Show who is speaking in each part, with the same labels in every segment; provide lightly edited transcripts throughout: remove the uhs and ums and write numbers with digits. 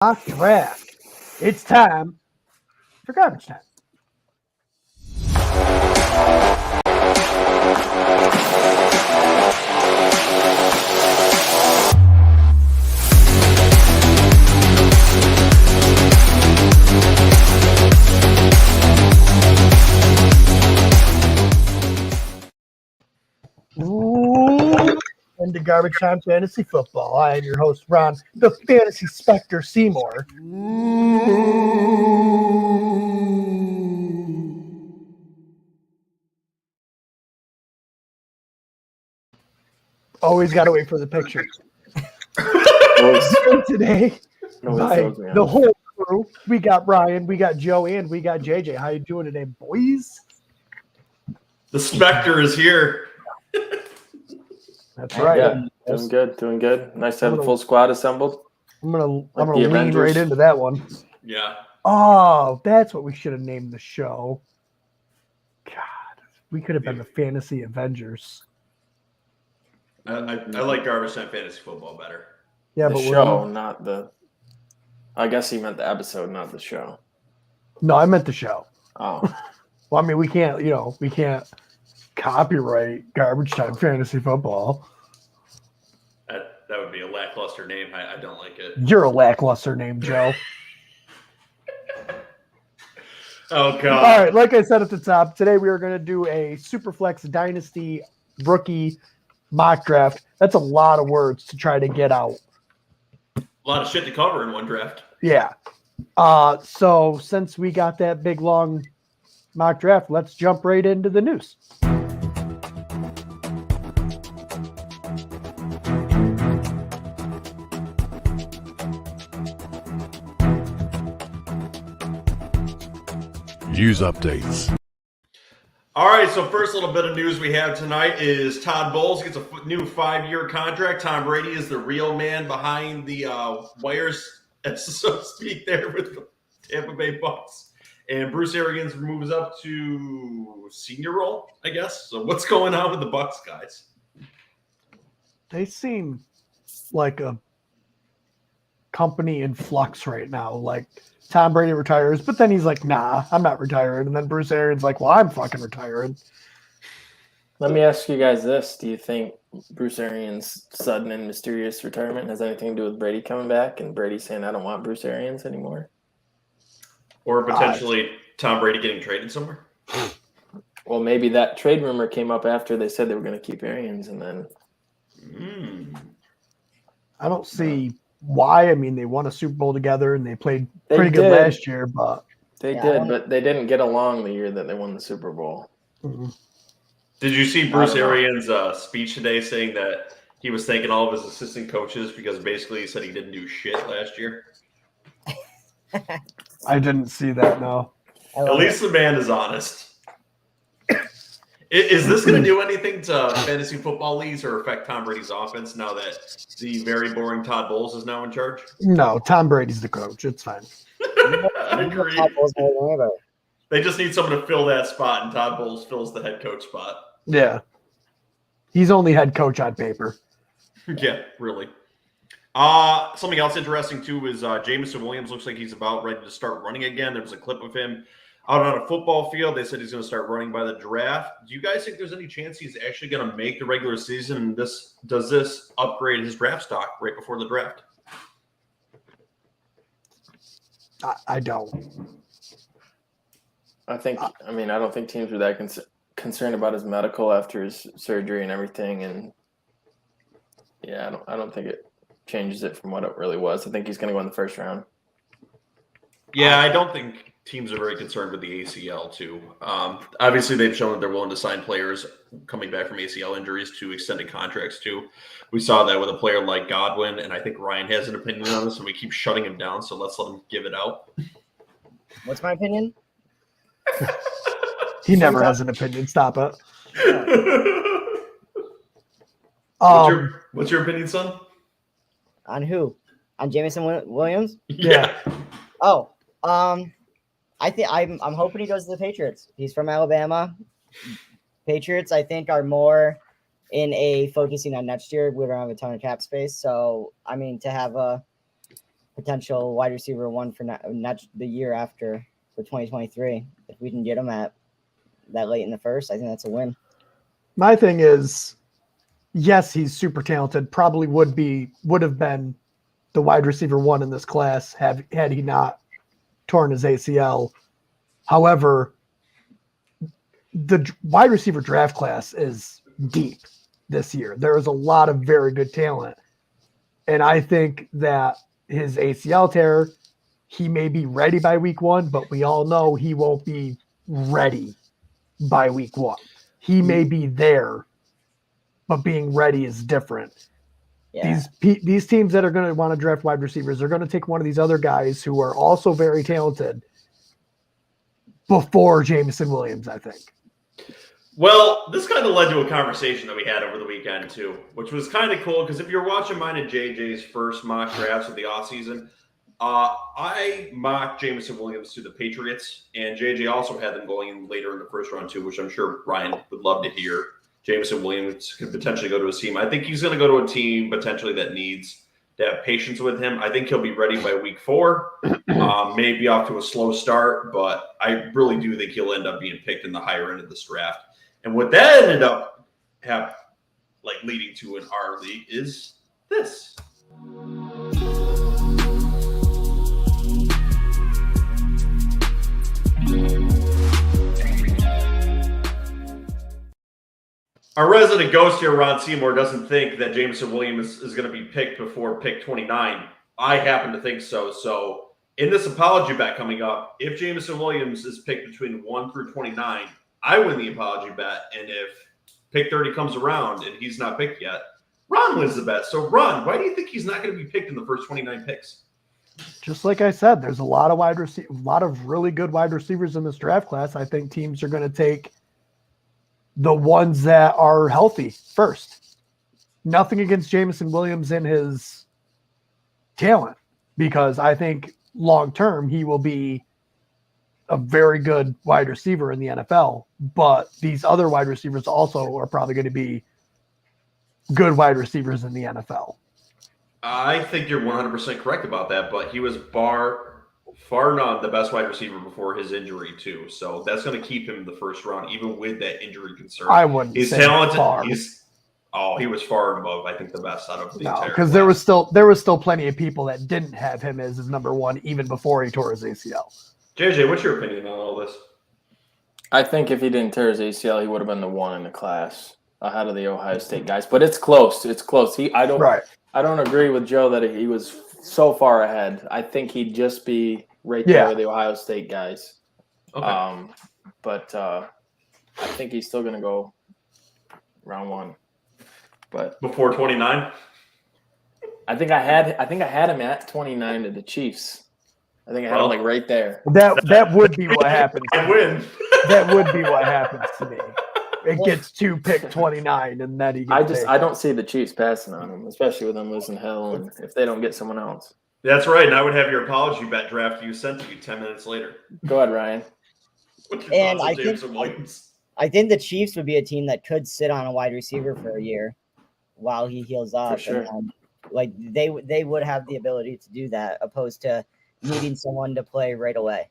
Speaker 1: Mock draft. It's time for garbage time. Into Garbage Time Fantasy Football. I am your host, Ron, the Fantasy Spectre Seymour. Always got to wait for the picture. Today, the whole crew, we got Brian, we got Joe, and we got JJ. How you doing today, boys?
Speaker 2: The Spectre is here.
Speaker 1: That's right.
Speaker 3: Yeah, doing good. Nice to have the full squad assembled.
Speaker 1: I'm gonna lean right into that one.
Speaker 2: Yeah.
Speaker 1: Oh, that's what we should have named the show. God, we could have been the Fantasy Avengers.
Speaker 2: I like Garbage Time Fantasy Football better.
Speaker 1: Yeah,
Speaker 3: the
Speaker 1: but
Speaker 3: show, not the. I guess he meant the episode, not the show.
Speaker 1: No, I meant the show.
Speaker 3: Oh.
Speaker 1: Well, I mean, we can't copyright Garbage Time Fantasy Football.
Speaker 2: That would be a lackluster name. I don't like it.
Speaker 1: You're a lackluster name, Joe.
Speaker 2: Oh, God.
Speaker 1: All right, like I said at the top, today we are going to do a Superflex Dynasty rookie mock draft. That's a lot of words to try to get out.
Speaker 2: A lot of shit to cover in one draft.
Speaker 1: Yeah. So since we got that big, long mock draft, let's jump right into the news.
Speaker 4: News updates.
Speaker 2: All right, so first little bit of news we have tonight is Todd Bowles gets a new 5-year contract. Tom Brady is the real man behind the wires, so to speak, there with the Tampa Bay Bucs. And Bruce Arians moves up to senior role, I guess. So what's going on with the Bucs, guys?
Speaker 1: They seem like a company in flux right now. Like Tom Brady retires, but then he's like, nah, I'm not retiring. And then Bruce Arians like, well, I'm fucking retiring.
Speaker 3: Let me ask you guys this. Do you think Bruce Arians' sudden and mysterious retirement has anything to do with Brady coming back and Brady saying, I don't want Bruce Arians anymore?
Speaker 2: Or potentially Tom Brady getting traded somewhere?
Speaker 3: Well, maybe that trade rumor came up after they said they were going to keep Arians, and then
Speaker 1: I don't see why. I mean, they won a Super Bowl together and they played pretty good last year, but
Speaker 3: they didn't get along the year that they won the Super Bowl.
Speaker 1: Mm-hmm.
Speaker 2: Did you see Bruce Arians' speech today saying that he was thanking all of his assistant coaches because basically he said he didn't do shit last year?
Speaker 1: I didn't see that, no.
Speaker 2: At least the man is honest. Is this going to do anything to fantasy football leagues or affect Tom Brady's offense now that the very boring Todd Bowles is now in charge?
Speaker 1: No, Tom Brady's the coach. It's fine.
Speaker 2: I agree. They just need someone to fill that spot, and Todd Bowles fills the head coach spot.
Speaker 1: Yeah. He's only head coach on paper.
Speaker 2: Yeah, really. Something else interesting, too, is Jameson Williams looks like he's about ready to start running again. There was a clip of him out on a football field. They said he's going to start running by the draft. Do you guys think there's any chance he's actually going to make the regular season? Does this upgrade his draft stock right before the draft?
Speaker 1: I don't.
Speaker 3: I don't think teams were that concerned about his medical after his surgery and everything. And yeah, I don't think it changes it from what it really was. I think he's going to go in the first round.
Speaker 2: Yeah, I don't think teams are very concerned with the ACL, too. Obviously, they've shown that they're willing to sign players coming back from ACL injuries to extended contracts, too. We saw that with a player like Godwin, and I think Ryan has an opinion on this, and we keep shutting him down, so let's let him give it out.
Speaker 5: What's my opinion?
Speaker 1: He never has an opinion. Stop it.
Speaker 2: What's your opinion, son?
Speaker 5: On who? On Jameson Williams?
Speaker 2: Yeah.
Speaker 5: Oh, I think I'm hoping he goes to the Patriots. He's from Alabama. Patriots, I think, are more in a focusing on next year. We don't have a ton of cap space, so I mean, to have a potential wide receiver one for not the year after for 2023. If we can get him at that late in the first, I think that's a win.
Speaker 1: My thing is, yes, he's super talented. Probably would have been the wide receiver one in this class had he not torn his ACL. However, the wide receiver draft class is deep this year. There is a lot of very good talent. And I think that his ACL tear, he may be ready by week one, but we all know he won't be ready by week one. He may be there, but being ready is different.
Speaker 5: Yeah.
Speaker 1: These teams that are going to want to draft wide receivers are going to take one of these other guys who are also very talented before Jameson Williams, I think.
Speaker 2: Well, this kind of led to a conversation that we had over the weekend, too, which was kind of cool because if you're watching mine and JJ's first mock drafts of the offseason, I mocked Jameson Williams to the Patriots, and JJ also had them going later in the first round, too, which I'm sure Ryan would love to hear. Jameson Williams could potentially go to a team. I think he's going to go to a team potentially that needs to have patience with him. I think he'll be ready by week 4, maybe off to a slow start, but I really do think he'll end up being picked in the higher end of this draft. And what that ended up leading to in our league is this. Our resident ghost here, Ron Seymour, doesn't think that Jameson Williams is going to be picked before pick 29. I happen to think so. So in this apology bet coming up, if Jameson Williams is picked between 1 through 29, I win the apology bet. And if pick 30 comes around and he's not picked yet, Ron wins the bet. So Ron, why do you think he's not going to be picked in the first 29 picks?
Speaker 1: Just like I said, there's a lot of really good wide receivers in this draft class. I think teams are going to take the ones that are healthy first. Nothing against Jameson Williams and his talent, because I think long term he will be a very good wide receiver in the NFL. But these other wide receivers also are probably going to be good wide receivers in the NFL.
Speaker 2: I think you're 100% correct about that, but he was far none the best wide receiver before his injury too. So that's going to keep him in the first round, even with that injury concern.
Speaker 1: I wouldn't.
Speaker 2: He's
Speaker 1: say
Speaker 2: talented.
Speaker 1: Far.
Speaker 2: He was far above, I think, the best out of the entire.
Speaker 1: Because there was still plenty of people that didn't have him as his number one even before he tore his ACL.
Speaker 2: JJ, what's your opinion on all this?
Speaker 3: I think if he didn't tear his ACL, he would have been the one in the class ahead of the Ohio State guys. But it's close. It's close. I don't agree with Joe that he was so far ahead. I think he'd just be right there with the Ohio State guys. Okay. But I think he's still going to go round 1. But
Speaker 2: before 29,
Speaker 3: I think I had him at 29 to the Chiefs. I think I had him right there.
Speaker 1: That would be what happens.
Speaker 2: Win.
Speaker 1: That would be what happens to me. It gets to pick 29, and then he gets
Speaker 3: I don't see the Chiefs passing on him, especially with them losing Hill, and if they don't get someone else.
Speaker 2: That's right, and I would have your apology bet draft you sent to you 10 minutes later.
Speaker 3: Go ahead, Ryan.
Speaker 5: And I think the Chiefs would be a team that could sit on a wide receiver for a year while he heals up.
Speaker 3: For sure.
Speaker 5: And, they would have the ability to do that, opposed to needing someone to play right away.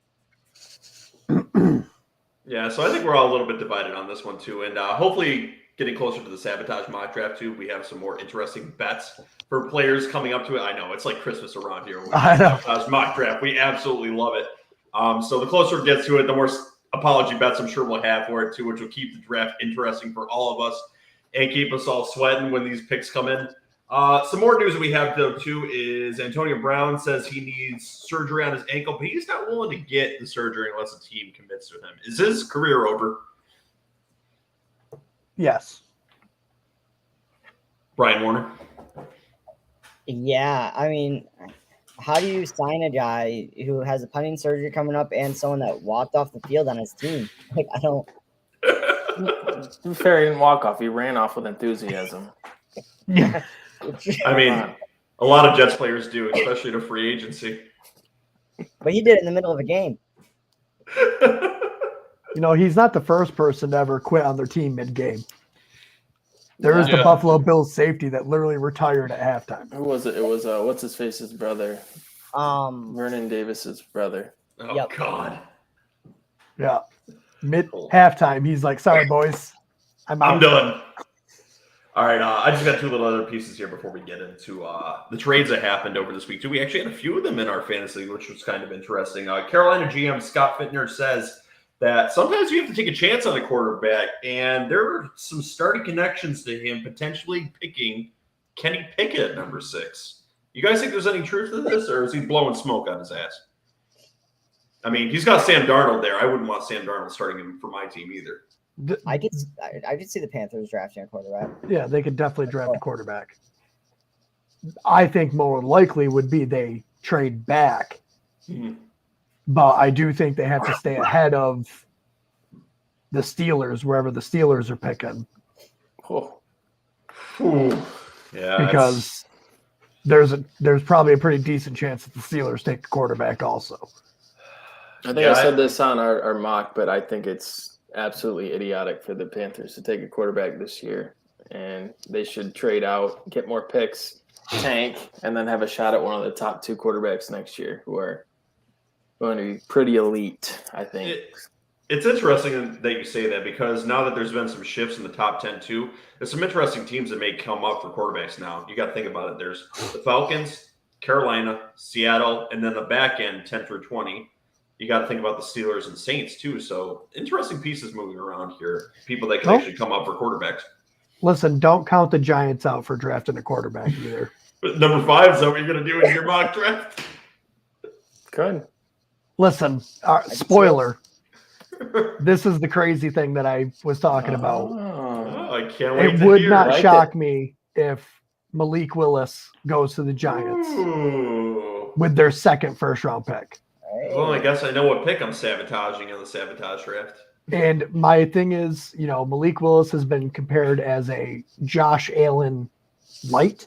Speaker 2: Yeah, so I think we're all a little bit divided on this one too, and hopefully getting closer to the sabotage mock draft too, we have some more interesting bets for players coming up to it. I know it's like Christmas around here.
Speaker 1: I know.
Speaker 2: Sabotage mock draft, we absolutely love it. So the closer it gets to it, the more apology bets I'm sure we'll have for it too, which will keep the draft interesting for all of us and keep us all sweating when these picks come in. Some more news we have though too is Antonio Brown says he needs surgery on his ankle, but he's not willing to get the surgery unless the team commits to him. Is his career over?
Speaker 1: Yes.
Speaker 2: Brian Warner?
Speaker 5: Yeah, I mean, how do you sign a guy who has a punting surgery coming up and someone that walked off the field on his team? I don't.
Speaker 3: To be fair, he didn't walk off. He ran off with enthusiasm.
Speaker 1: Yeah.
Speaker 2: I mean, a lot of Jets players do, especially to free agency.
Speaker 5: But he did it in the middle of a game.
Speaker 1: He's not the first person to ever quit on their team mid-game. There is the Buffalo Bills safety that literally retired at halftime.
Speaker 3: Who was it? It was what's his face's brother. Vernon Davis's brother.
Speaker 2: Oh,
Speaker 5: Yep.
Speaker 2: God.
Speaker 1: Yeah. Mid halftime, he's like, "Sorry, boys, I'm out."
Speaker 2: I'm done. All right, I just got two little other pieces here before we get into the trades that happened over this week. We actually had a few of them in our fantasy, which was kind of interesting. Carolina GM Scott Fittner says that sometimes you have to take a chance on a quarterback, and there are some starting connections to him potentially picking Kenny Pickett at number 6. You guys think there's any truth to this, or is he blowing smoke on his ass? I mean, he's got Sam Darnold there. I wouldn't want Sam Darnold starting him for my team either.
Speaker 5: I could see the Panthers drafting a quarterback.
Speaker 1: Yeah, they could definitely draft a quarterback. I think more likely would be they trade back, but I do think they have to stay ahead of the Steelers wherever the Steelers are picking.
Speaker 3: Oh.
Speaker 2: Yeah,
Speaker 1: Because there's probably a pretty decent chance that the Steelers take the quarterback also.
Speaker 3: I think I said this on our mock, but I think it's absolutely idiotic for the Panthers to take a quarterback this year, and they should trade out, get more picks, tank, and then have a shot at one of the top 2 quarterbacks next year who are going to be pretty elite, I think.
Speaker 2: It's interesting that you say that, because now that there's been some shifts in the top 10 too, there's some interesting teams that may come up for quarterbacks now. You got to think about it. There's the Falcons, Carolina, Seattle, and then the back end 10 through 20. You got to think about the Steelers and Saints too. So interesting pieces moving around here. People that can actually come up for quarterbacks.
Speaker 1: Listen, don't count the Giants out for drafting a quarterback either.
Speaker 2: But number 5, is that what you're going to do in your mock draft?
Speaker 3: Good.
Speaker 1: Listen, spoiler. This is the crazy thing that I was talking about.
Speaker 2: Oh, I can't wait
Speaker 1: It
Speaker 2: to
Speaker 1: would
Speaker 2: hear.
Speaker 1: not
Speaker 3: Like
Speaker 1: shock me if Malik Willis goes to the Giants
Speaker 2: Ooh.
Speaker 1: with their second first-round pick.
Speaker 2: Well, I guess I know what pick I'm sabotaging in the sabotage draft.
Speaker 1: And my thing is, Malik Willis has been compared as a Josh Allen light.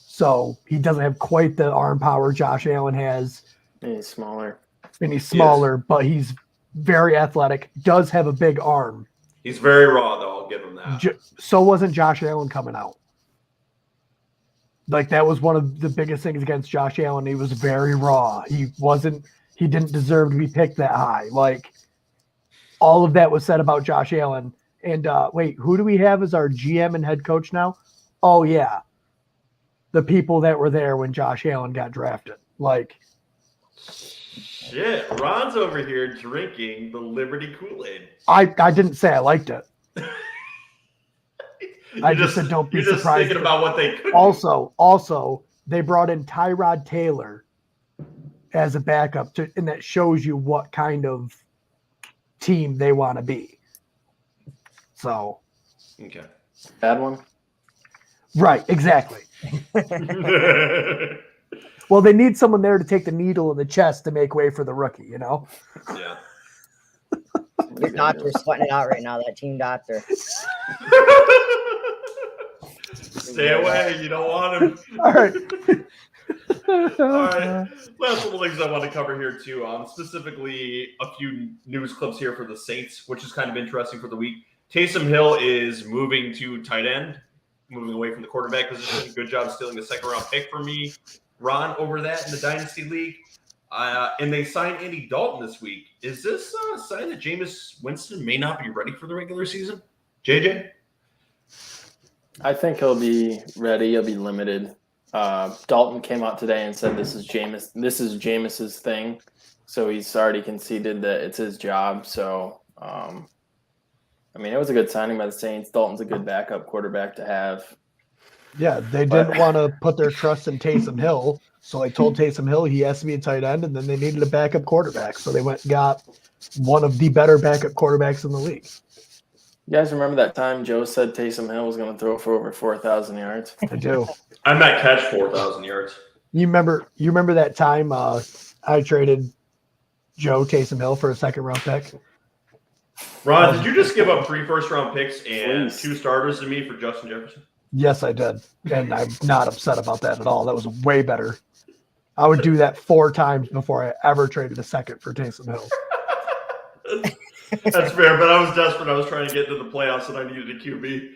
Speaker 1: So he doesn't have quite the arm power Josh Allen has.
Speaker 3: And he's smaller.
Speaker 1: And he's smaller, but he's very athletic, does have a big arm.
Speaker 2: He's very raw, though. I'll give him that.
Speaker 1: So wasn't Josh Allen coming out. Like, that was one of the biggest things against Josh Allen. He was very raw. He didn't deserve to be picked that high. Like, all of that was said about Josh Allen. And wait, who do we have as our GM and head coach now? Oh, yeah. The people that were there when Josh Allen got drafted. Like,
Speaker 2: shit, Ron's over here drinking the Liberty Kool-Aid.
Speaker 1: I didn't say I liked it. I just said don't be
Speaker 2: surprised. You're just thinking about what they could do.
Speaker 1: Also, they brought in Tyrod Taylor as a backup, and that shows you what kind of team they want to be. So,
Speaker 2: Okay.
Speaker 3: Bad one?
Speaker 1: Right, exactly. Well, they need someone there to take the needle in the chest to make way for the rookie,
Speaker 2: Yeah.
Speaker 5: Your doctor's sweating it out right now, that team doctor.
Speaker 2: Stay away. You don't want him.
Speaker 1: All right.
Speaker 2: All right. Last little things I want to cover here, too. Specifically, a few news clips here for the Saints, which is kind of interesting for the week. Taysom Hill is moving to tight end, moving away from the quarterback position. Good job stealing the second-round pick for me. Ron over that in the Dynasty League. And they signed Andy Dalton this week. Is this a sign that Jameis Winston may not be ready for the regular season? JJ?
Speaker 3: I think he'll be ready. He'll be limited. Dalton came out today and said this is Jameis's thing. So he's already conceded that it's his job. So, it was a good signing by the Saints. Dalton's a good backup quarterback to have.
Speaker 1: Yeah, they didn't want to put their trust in Taysom Hill. So they told Taysom Hill he has to be a tight end, and then they needed a backup quarterback. So they went and got one of the better backup quarterbacks in the league.
Speaker 3: You guys remember that time Joe said Taysom Hill was going to throw for over 4,000 yards?
Speaker 1: I do.
Speaker 2: I might catch 4,000 yards.
Speaker 1: You remember that time I traded Joe Taysom Hill for a second-round pick?
Speaker 2: Ron, did you just give up 3 first-round picks and
Speaker 3: Please.
Speaker 2: 2 starters to me for Justin Jefferson?
Speaker 1: Yes, I did. And I'm not upset about that at all. That was way better. I would do that 4 times before I ever traded a second for Taysom Hill.
Speaker 2: That's fair, but I was desperate. I was trying to get into the playoffs, and I needed a QB,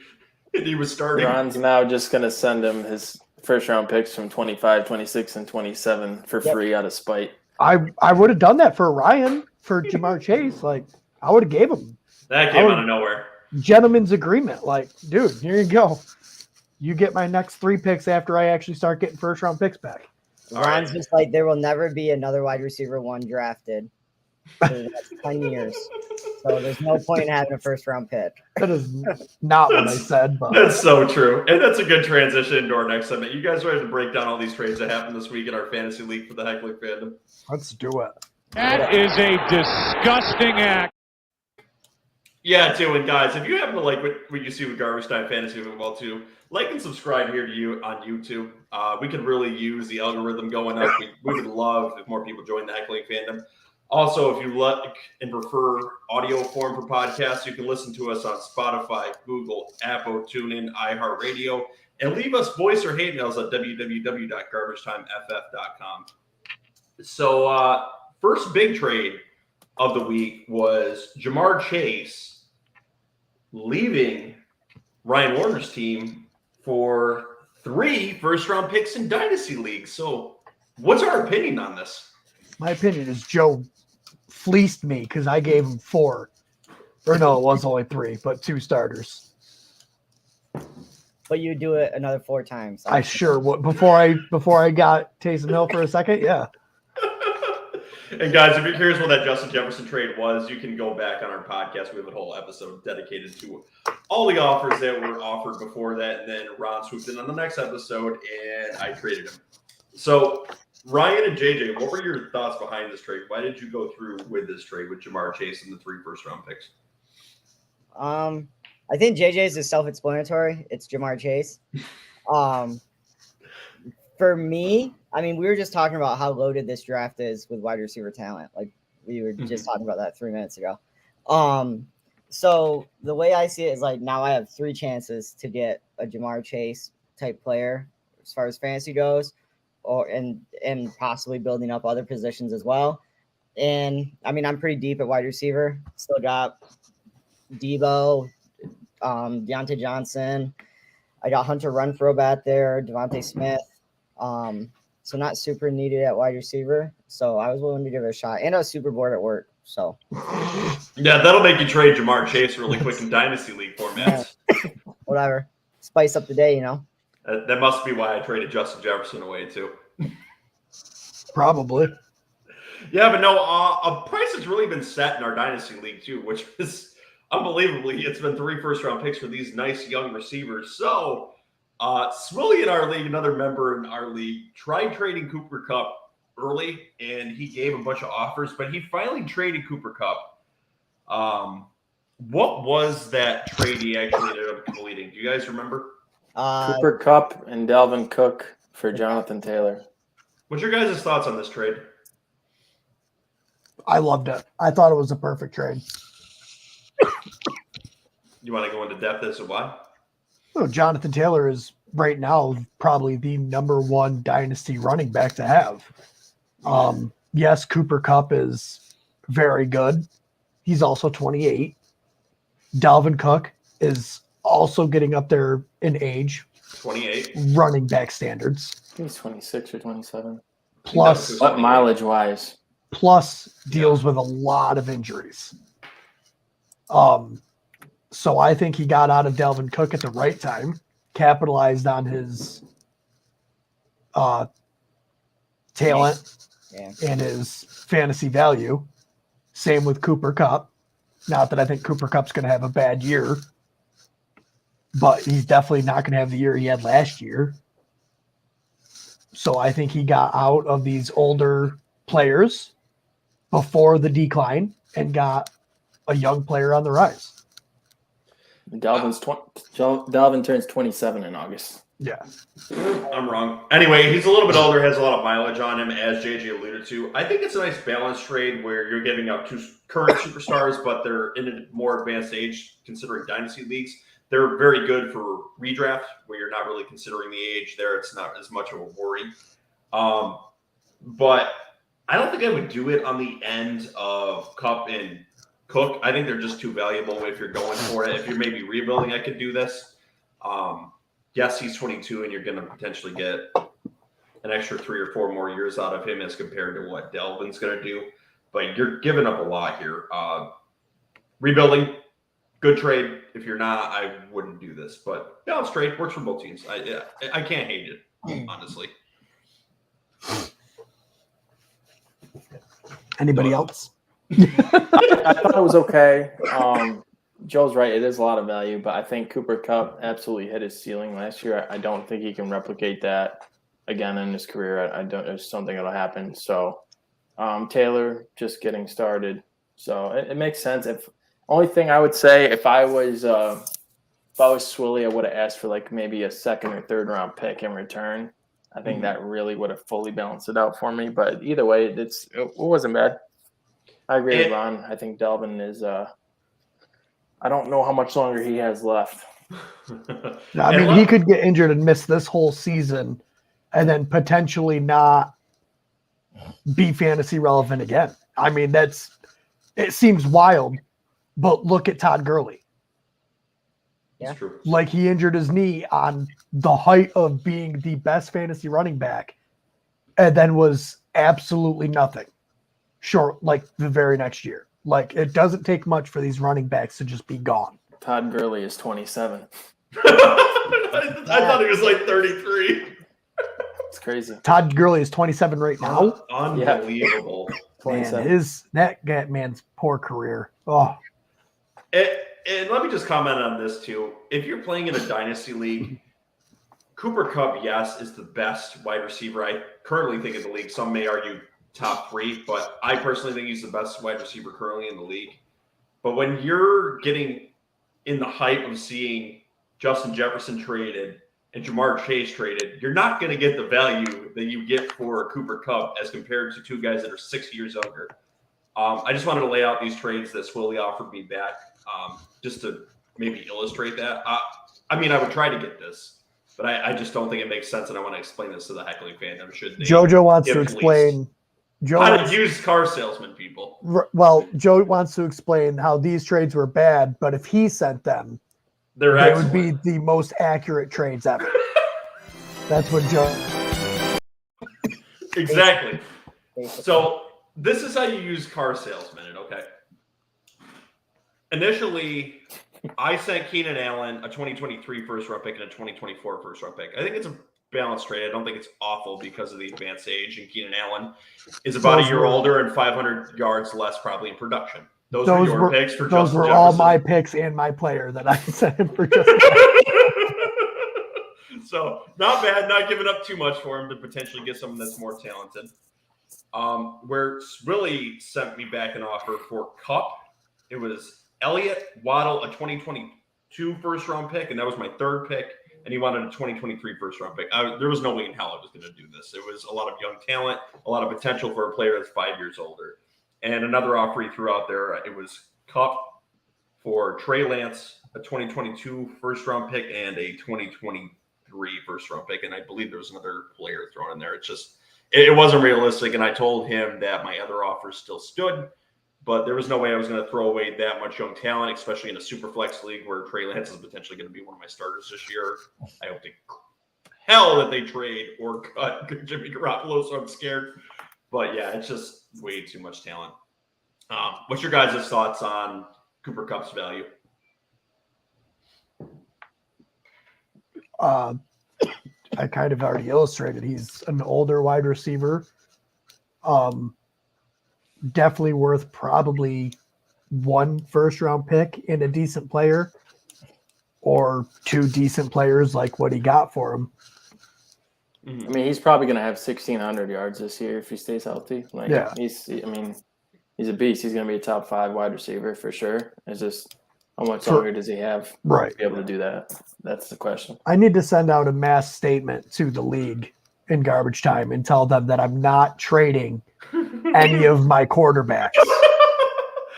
Speaker 2: and he was starting.
Speaker 3: Ron's now just going to send him his first-round picks from 25, 26, and 27 for free out of spite.
Speaker 1: I would have done that for Ryan, for Jamar Chase. Like, I would have gave him.
Speaker 2: That came out of nowhere.
Speaker 1: Gentleman's agreement. Like, dude, here you go. You get my next 3 picks after I actually start getting first-round picks back.
Speaker 5: Ron's just like, there will never be another wide receiver 1 drafted for the next 10 years. So there's no point in having a first-round pick.
Speaker 1: That is not what I said. But
Speaker 2: That's so true. And that's a good transition into our next segment. You guys ready to break down all these trades that happened this week in our fantasy league for the Heckling fandom?
Speaker 1: let's do it.
Speaker 4: That is a disgusting act.
Speaker 2: Yeah, too. And guys, if you happen to like what you see with Garbage Time Fantasy Football too, like and subscribe here to you on YouTube. We could really use the algorithm going up. We would love if more people join the Heckling fandom. Also, if you like and prefer audio form for podcasts, you can listen to us on Spotify, Google, Apple, TuneIn, Iheartradio, and leave us voice or hate mails at www.garbagetimeff.com. So, first big trade of the week was Jamar Chase leaving Ryan Warner's team for 3 first-round picks in Dynasty leagues. So, what's our opinion on this?
Speaker 1: My opinion is Joe fleeced me because I gave him 4. Or no, it was only 3, but 2 starters.
Speaker 5: But you do it another 4 times.
Speaker 1: I sure would. Before I got Taysom Hill for a second, yeah.
Speaker 2: And guys, if you're curious what that Justin Jefferson trade was, you can go back on our podcast. We have a whole episode dedicated to all the offers that were offered before that. And then Ron swooped in on the next episode, and I traded him. So, Ryan and JJ, what were your thoughts behind this trade? Why did you go through with this trade with Jamar Chase and the 3 first-round picks?
Speaker 5: I think JJ's is self-explanatory. It's Jamar Chase. For me, I mean, we were just talking about how loaded this draft is with wide receiver talent. Like we were just talking about that 3 minutes ago. So the way I see it is like now I have 3 chances to get a Jamar Chase type player as far as fantasy goes, and possibly building up other positions as well. And I mean, I'm pretty deep at wide receiver. Still got Debo, Deontay Johnson. I got Hunter Renfrow back there, Devontae Smith. So not super needed at wide receiver. So I was willing to give it a shot. And I was super bored at work. So
Speaker 2: yeah, that'll make you trade Jamar Chase really quick in Dynasty League formats.
Speaker 5: Whatever. Spice up the day, you know.
Speaker 2: That must be why I traded Justin Jefferson away too.
Speaker 1: Probably.
Speaker 2: Yeah, but no, a price has really been set in our Dynasty League too, which is unbelievably. It's been 3 first-round picks for these nice young receivers. So, Swilly in our league, another member in our league, tried trading Cooper Kupp early, and he gave a bunch of offers, but he finally traded Cooper Kupp. What was that trade he actually ended up completing? Do you guys remember?
Speaker 3: Cooper Kupp and Dalvin Cook for Jonathan Taylor.
Speaker 2: What's your guys' thoughts on this trade?
Speaker 1: I loved it. I thought it was a perfect trade.
Speaker 2: You want to go into depth as to why?
Speaker 1: Well, Jonathan Taylor is right now probably the number 1 dynasty running back to have. Yes, Cooper Kupp is very good. He's also 28. Dalvin Cook is also getting up there in age.
Speaker 2: 28.
Speaker 3: Running back standards. He's 26 or 27.
Speaker 1: Plus,
Speaker 3: what mileage-wise?
Speaker 1: Plus deals with a lot of injuries. So I think he got out of Dalvin Cook at the right time, capitalized on his talent and his fantasy value. Same with Cooper Kupp. Not that I think Cooper Kupp's going to have a bad year, but he's definitely not going to have the year he had last year. So I think he got out of these older players before the decline and got a young player on the rise.
Speaker 3: Dalvin turns 27 in August.
Speaker 1: Yeah.
Speaker 2: I'm wrong. Anyway, he's a little bit older, has a lot of mileage on him, as JJ alluded to. I think it's a nice balance trade where you're giving up 2 current superstars, but they're in a more advanced age considering dynasty leagues. They're very good for redraft where you're not really considering the age there. It's not as much of a worry. But I don't think I would do it on the end of Kupp and Cook. I think they're just too valuable if you're going for it. If you're maybe rebuilding, I could do this. yes, he's 22, and you're going to potentially get an extra 3 or 4 more years out of him as compared to what Delvin's going to do. But you're giving up a lot here. Rebuilding, good trade. If you're not, I wouldn't do this. But balanced trade works for both teams. I can't hate it, honestly.
Speaker 1: Anybody else?
Speaker 3: I thought it was okay. Joe's right. It is a lot of value, but I think Cooper Kupp absolutely hit his ceiling last year. I don't think he can replicate that again in his career. I just don't think it'll happen. So Taylor just getting started. So it makes sense. Only thing I would say, if I was Swilly, I would have asked for like maybe a 2nd or 3rd round pick in return. I think that really would have fully balanced it out for me. But either way, it wasn't bad. I agree with Ron. I think Delvin is I don't know how much longer he has left.
Speaker 1: I mean, he could get injured and miss this whole season and then potentially not be fantasy relevant again. I mean, it seems wild, but look at Todd Gurley.
Speaker 5: Yeah.
Speaker 2: It's true.
Speaker 1: Like, he injured his knee on the height of being the best fantasy running back and then was absolutely nothing short, like, the very next year. Like, it doesn't take much for these running backs to just be gone.
Speaker 3: Todd Gurley is 27.
Speaker 2: I thought he was like 33.
Speaker 3: It's crazy.
Speaker 1: Todd Gurley is 27 right now.
Speaker 2: Unbelievable.
Speaker 1: Man, that man's poor career. Oh,
Speaker 2: And let me just comment on this too. If you're playing in a dynasty league, Cooper Kupp, yes, is the best wide receiver I currently think in the league. Some may argue top 3, but I personally think he's the best wide receiver currently in the league. But when you're getting in the hype of seeing Justin Jefferson traded and Jamar Chase traded, you're not going to get the value that you get for Cooper Kupp as compared to 2 guys that are 6 years younger. I just wanted to lay out these trades that Swilly offered me back just to maybe illustrate that. I mean, I would try to get this, but I just don't think it makes sense, and I want to explain this to the heckling fandom.
Speaker 1: JoJo wants to explain.
Speaker 2: How to use car salesman people.
Speaker 1: Well, Joe wants to explain how these trades were bad, but if he sent them,
Speaker 2: they
Speaker 1: would be the most accurate trades ever. That's what Joe.
Speaker 2: Exactly. So this is how you use car salesman. Okay. Initially, I sent Keenan Allen a 2023 first round pick and a 2024 first round pick. I think it's a balanced trade. I don't think it's awful because of the advanced age, and Keenan Allen is about a year older and 500 yards less probably in production. Those were your picks for Justin
Speaker 1: Those were
Speaker 2: Jefferson.
Speaker 1: all my picks and my player that I sent him for Justin.
Speaker 2: So not bad, not giving up too much for him to potentially get someone that's more talented. Where really sent me back an offer for Kupp, it was Elliott, Waddle, a 2022 first round pick, and that was my 3rd pick. And he wanted a 2023 first round pick. There was no way in hell I was going to do this. It was a lot of young talent, a lot of potential for a player that's 5 years older. And another offer he threw out there, it was Kupp for Trey Lance, a 2022 first round pick, and a 2023 first round pick. And I believe there was another player thrown in there. It wasn't realistic. And I told him that my other offers still stood, but there was no way I was going to throw away that much young talent, especially in a super flex league where Trey Lance is potentially going to be one of my starters this year. I hope to hell that they trade or cut Jimmy Garoppolo, so I'm scared. But yeah, it's just way too much talent. What's your guys' thoughts on Cooper Kupp's value?
Speaker 1: I kind of already illustrated. He's an older wide receiver. Definitely worth probably 1 first round pick in a decent player or 2 decent players like what he got for him.
Speaker 3: I mean, he's probably going to have 1,600 yards this year if he stays healthy. He's a beast. He's going to be a top 5 wide receiver for sure. It's just how much longer does he have to be able to do that? That's the question. I
Speaker 1: need to send out a mass statement to the league in garbage time and tell them that I'm not trading any of my quarterbacks.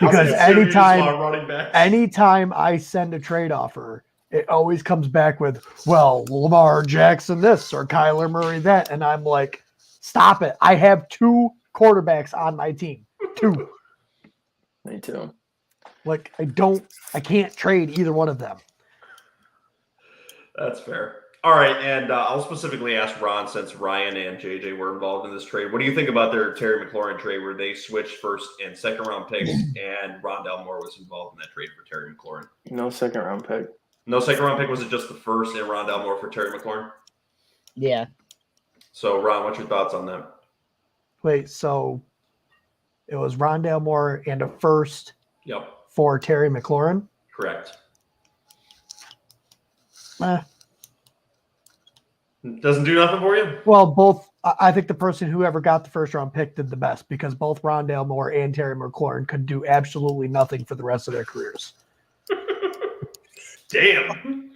Speaker 1: Because anytime I send a trade offer, it always comes back with, well, Lamar Jackson this or Kyler Murray that. And I'm like, stop it. I have 2 quarterbacks on my team. 2.
Speaker 3: Me too.
Speaker 1: Like, I can't trade either one of them.
Speaker 2: That's fair. All right, and I'll specifically ask Ron since Ryan and JJ were involved in this trade. What do you think about their Terry McLaurin trade where they switched first and second round picks and Rondale Moore was involved in that trade for Terry McLaurin?
Speaker 3: No second round pick.
Speaker 2: No second round pick? Was it just the first and Rondale Moore for Terry McLaurin?
Speaker 5: Yeah.
Speaker 2: So, Ron, what's your thoughts on that?
Speaker 1: Wait, so it was Rondale Moore and a first
Speaker 2: Yep,
Speaker 1: for Terry McLaurin?
Speaker 2: correct.
Speaker 1: Eh.
Speaker 2: Doesn't do nothing for you?
Speaker 1: Well, both. I think the person whoever got the first round pick did the best because both Rondale Moore and Terry McLaurin could do absolutely nothing for the rest of their careers.
Speaker 2: Damn.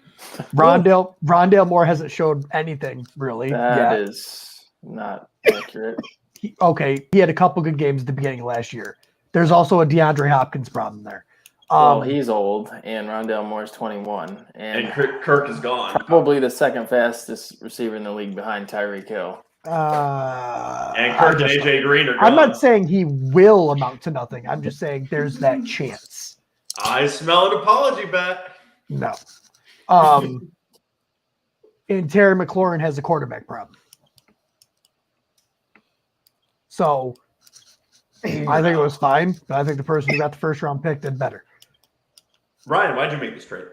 Speaker 1: Rondale Moore hasn't showed anything really.
Speaker 3: That is not accurate.
Speaker 1: He had a couple good games at the beginning of last year. There's also a DeAndre Hopkins problem there.
Speaker 3: Well, he's old, and Rondale Moore's 21,
Speaker 2: And Kirk is gone.
Speaker 3: probably the second fastest receiver in the league behind Tyreek Hill.
Speaker 2: And Kirk and AJ Green are gone.
Speaker 1: I'm not saying he will amount to nothing. I'm just saying there's that chance.
Speaker 2: I smell an apology bet.
Speaker 1: No. And Terry McLaurin has a quarterback problem. So I think it was fine, but I think the person who got the first round pick did better.
Speaker 2: Ryan, why'd you make this trade?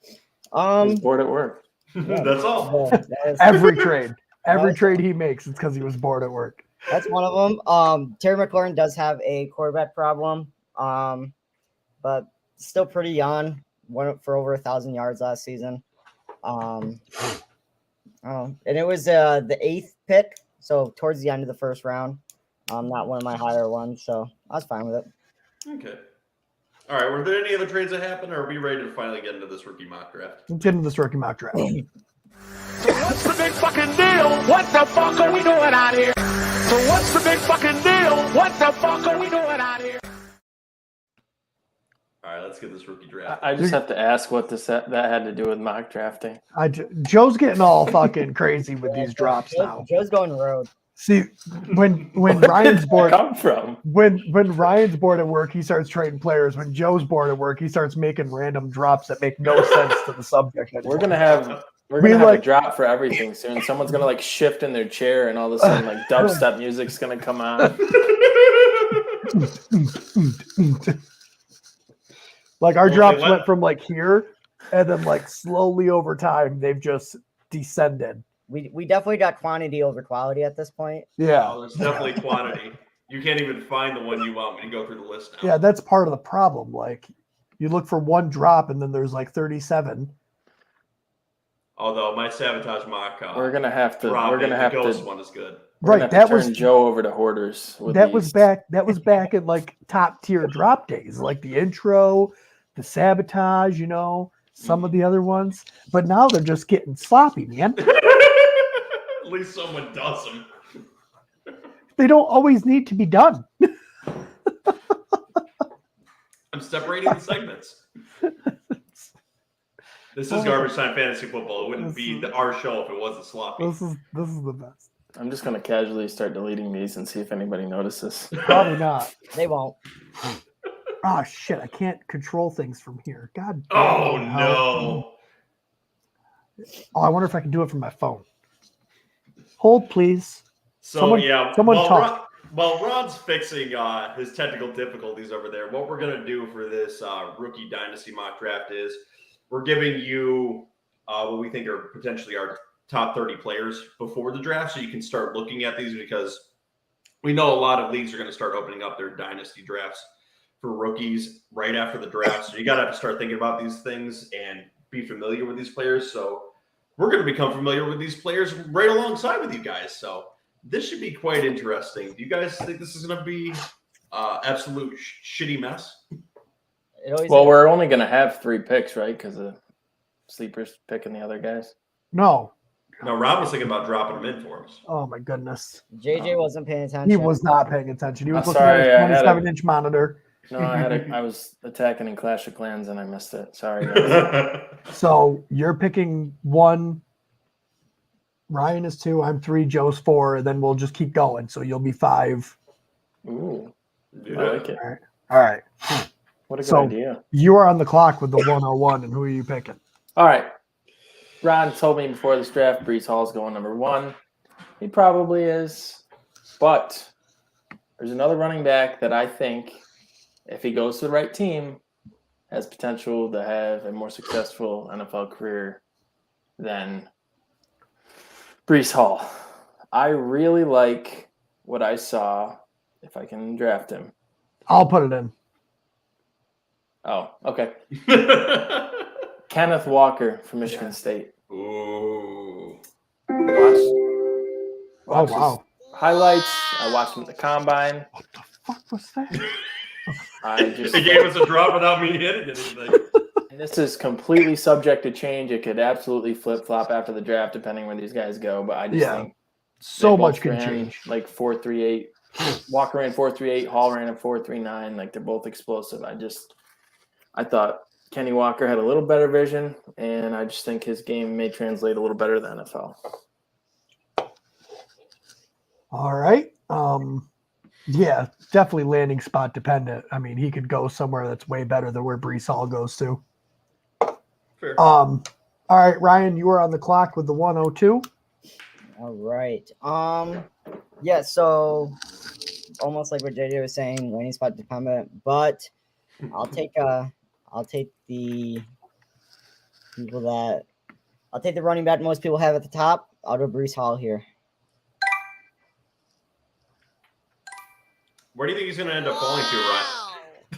Speaker 3: He's bored at work.
Speaker 2: That's all.
Speaker 1: Every trade he makes, it's because he was bored at work.
Speaker 5: That's one of them. Terry McLaurin does have a quarterback problem, but still pretty young. Went for over 1,000 yards last season. And it was the 8th pick, so towards the end of the first round. Not one of my higher ones, so I was fine with it.
Speaker 2: Okay. All right. Were there any other trades that happened, or are we ready to finally get into this rookie mock draft?
Speaker 1: Let's get into this rookie mock draft.
Speaker 4: So what's the big fucking deal? What the fuck are we doing out here? So what's the big fucking deal? What the fuck are we doing out here?
Speaker 2: All right. Let's get this rookie draft.
Speaker 3: I just have to ask what that had to do with mock drafting.
Speaker 1: Joe's getting all fucking crazy with these drops now.
Speaker 5: Joe's going road.
Speaker 1: See, when Ryan's bored,
Speaker 3: Come from
Speaker 1: when Ryan's bored at work, he starts trading players. When Joe's bored at work, he starts making random drops that make no sense to the subject.
Speaker 3: we're gonna have a drop for everything soon. Someone's gonna like shift in their chair, and all of a sudden, like dubstep music's gonna come on.
Speaker 1: Like our drops went from like here, and then like slowly over time, they've just descended.
Speaker 5: We definitely got quantity over quality at this point.
Speaker 1: Yeah.
Speaker 2: Oh, there's definitely quantity. You can't even find the one you want when you go through the list now.
Speaker 1: Yeah, that's part of the problem. Like you look for one drop, and then there's like 37.
Speaker 2: Although my sabotage mock,
Speaker 3: We're gonna have to.
Speaker 2: the ghost one is good.
Speaker 1: Right, that was
Speaker 3: Joe over to hoarders.
Speaker 1: That was back in like top tier drop days, like the intro, the sabotage, some of the other ones. But now they're just getting sloppy, man.
Speaker 2: At least someone does them.
Speaker 1: They don't always need to be done.
Speaker 2: I'm separating the segments. This is Garbage Time Fantasy Football. It wouldn't be our show if it wasn't sloppy.
Speaker 1: This is the best.
Speaker 3: I'm just gonna casually start deleting these and see if anybody notices.
Speaker 1: Probably not.
Speaker 5: They won't.
Speaker 1: Oh shit! I can't control things from here. God.
Speaker 2: Oh
Speaker 1: damn,
Speaker 2: no!
Speaker 1: Oh, I wonder if I can do it from my phone. Hold, please.
Speaker 2: So
Speaker 1: someone talk.
Speaker 2: While Ron's fixing his technical difficulties over there, what we're gonna do for this rookie dynasty mock draft is we're giving you what we think are potentially our top 30 players before the draft, so you can start looking at these because we know a lot of leagues are going to start opening up their dynasty drafts for rookies right after the draft. So you got to have to start thinking about these things and be familiar with these players. So we're going to become familiar with these players right alongside with you guys. So this should be quite interesting. Do you guys think this is going to be absolute shitty mess?
Speaker 3: Well, we're only going to have 3 picks, right? Because the sleepers picking the other guys.
Speaker 1: No,
Speaker 2: Rob was thinking about dropping them in for us.
Speaker 1: Oh my goodness.
Speaker 5: JJ wasn't paying attention.
Speaker 1: He was not paying attention. He was looking
Speaker 3: sorry,
Speaker 1: at his 27-inch monitor.
Speaker 3: No, I was attacking in Clash of Clans and I missed it. Sorry, guys.
Speaker 1: So you're picking 1. Ryan is 2. I'm 3. Joe's 4. And then we'll just keep going. So you'll be 5.
Speaker 3: Ooh,
Speaker 2: Yeah.
Speaker 3: I like it.
Speaker 1: All right.
Speaker 3: What a good idea.
Speaker 1: You are on the clock with the 101. And who are you picking?
Speaker 3: All right. Ron told me before this draft, Breece Hall is going number 1. He probably is. But there's another running back that I think, if he goes to the right team, has potential to have a more successful NFL career than Breece Hall. I really like what I saw, if I can draft him.
Speaker 1: I'll put it in.
Speaker 3: Oh, okay. Kenneth Walker from Michigan State.
Speaker 2: Ooh.
Speaker 1: Oh, wow.
Speaker 3: Highlights. I watched him at the combine.
Speaker 1: What the fuck was that?
Speaker 2: He gave us a drop without me hitting anything.
Speaker 3: And this is completely subject to change. It could absolutely flip-flop after the draft, depending where these guys go. But I just think
Speaker 1: so
Speaker 3: they
Speaker 1: much
Speaker 3: both
Speaker 1: can
Speaker 3: ran
Speaker 1: change.
Speaker 3: like 4.38. Walker ran 4.38. Hall ran a 4.39. Like, they're both explosive. I thought Kenny Walker had a little better vision, and I just think his game may translate a little better to the NFL.
Speaker 1: All right. Yeah, definitely landing spot dependent. I mean, he could go somewhere that's way better than where Breece Hall goes to.
Speaker 2: Fair.
Speaker 1: All right, Ryan, you are on the clock with the 102.
Speaker 5: All right. Yeah, so almost like what JJ was saying, landing spot dependent, but I'll take the running back most people have at the top. I'll go Breece Hall here.
Speaker 2: Where do you think he's going to end up falling to, Ryan?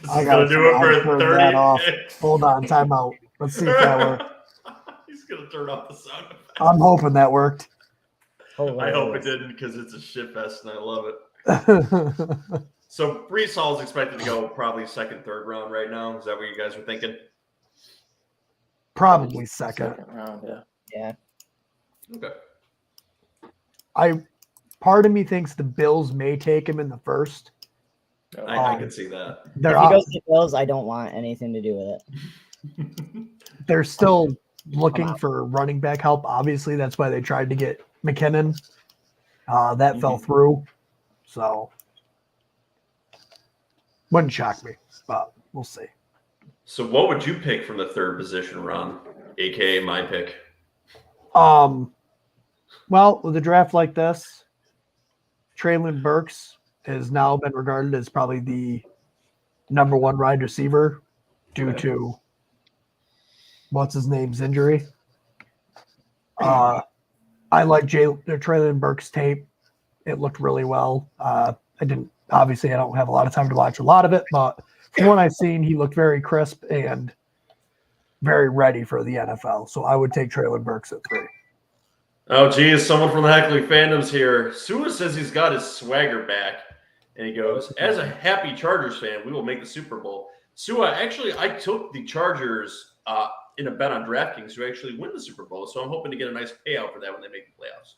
Speaker 1: I
Speaker 2: He's
Speaker 1: gotta
Speaker 2: going to do it
Speaker 1: turn
Speaker 2: for
Speaker 1: that off.
Speaker 2: 30.
Speaker 1: Hold on, timeout. Let's see if that worked.
Speaker 2: He's going to turn off the sound effect.
Speaker 1: I'm hoping that worked.
Speaker 2: I hope it didn't, because it's a shit fest and I love it. So Breece Hall is expected to go probably second, third round right now. Is that what you guys are thinking?
Speaker 1: Probably second.
Speaker 3: Round, yeah.
Speaker 5: Yeah.
Speaker 2: Okay.
Speaker 1: Part of me thinks the Bills may take him in the first.
Speaker 2: I can see that.
Speaker 5: If he goes to the Bills, I don't want anything to do with it.
Speaker 1: They're still looking for running back help. Obviously, that's why they tried to get McKinnon. That fell through. So, wouldn't shock me, but we'll see.
Speaker 2: So what would you pick from the third position, Ron? AKA my pick.
Speaker 1: Well, with a draft like this, Traylon Burks has now been regarded as probably the number one wide receiver due to what's his name's injury. I like Traylon Burks' tape. It looked really well. I don't have a lot of time to watch a lot of it, but from what I've seen, he looked very crisp and very ready for the NFL. So I would take Traylon Burks at 3.
Speaker 2: Oh, geez, someone from the Heckling Fandom's here. Sua says he's got his swagger back. And he goes, as a happy Chargers fan, we will make the Super Bowl. Sua, actually, I took the Chargers in a bet on DraftKings to actually win the Super Bowl. So I'm hoping to get a nice payout for that when they make the playoffs.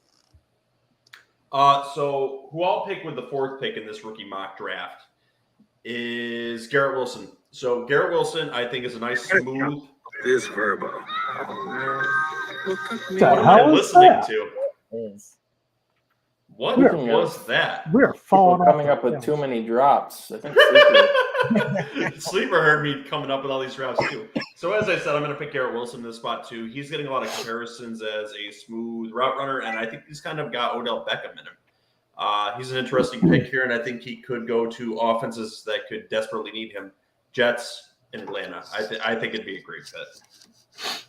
Speaker 2: So who I'll pick with the 4th pick in this rookie mock draft is Garrett Wilson. So Garrett Wilson, I think, is a nice smooth.
Speaker 6: This verbal.
Speaker 2: What am I listening to?
Speaker 5: Is.
Speaker 2: What was that?
Speaker 1: We're falling off.
Speaker 3: Coming up with too many drops. I think
Speaker 2: Sleeper heard me coming up with all these drafts too. So as I said, I'm going to pick Garrett Wilson in this spot too. He's getting a lot of comparisons as a smooth route runner, and I think he's kind of got Odell Beckham in him. He's an interesting pick here, and I think he could go to offenses that could desperately need him. Jets in Atlanta. I think it'd be a great fit.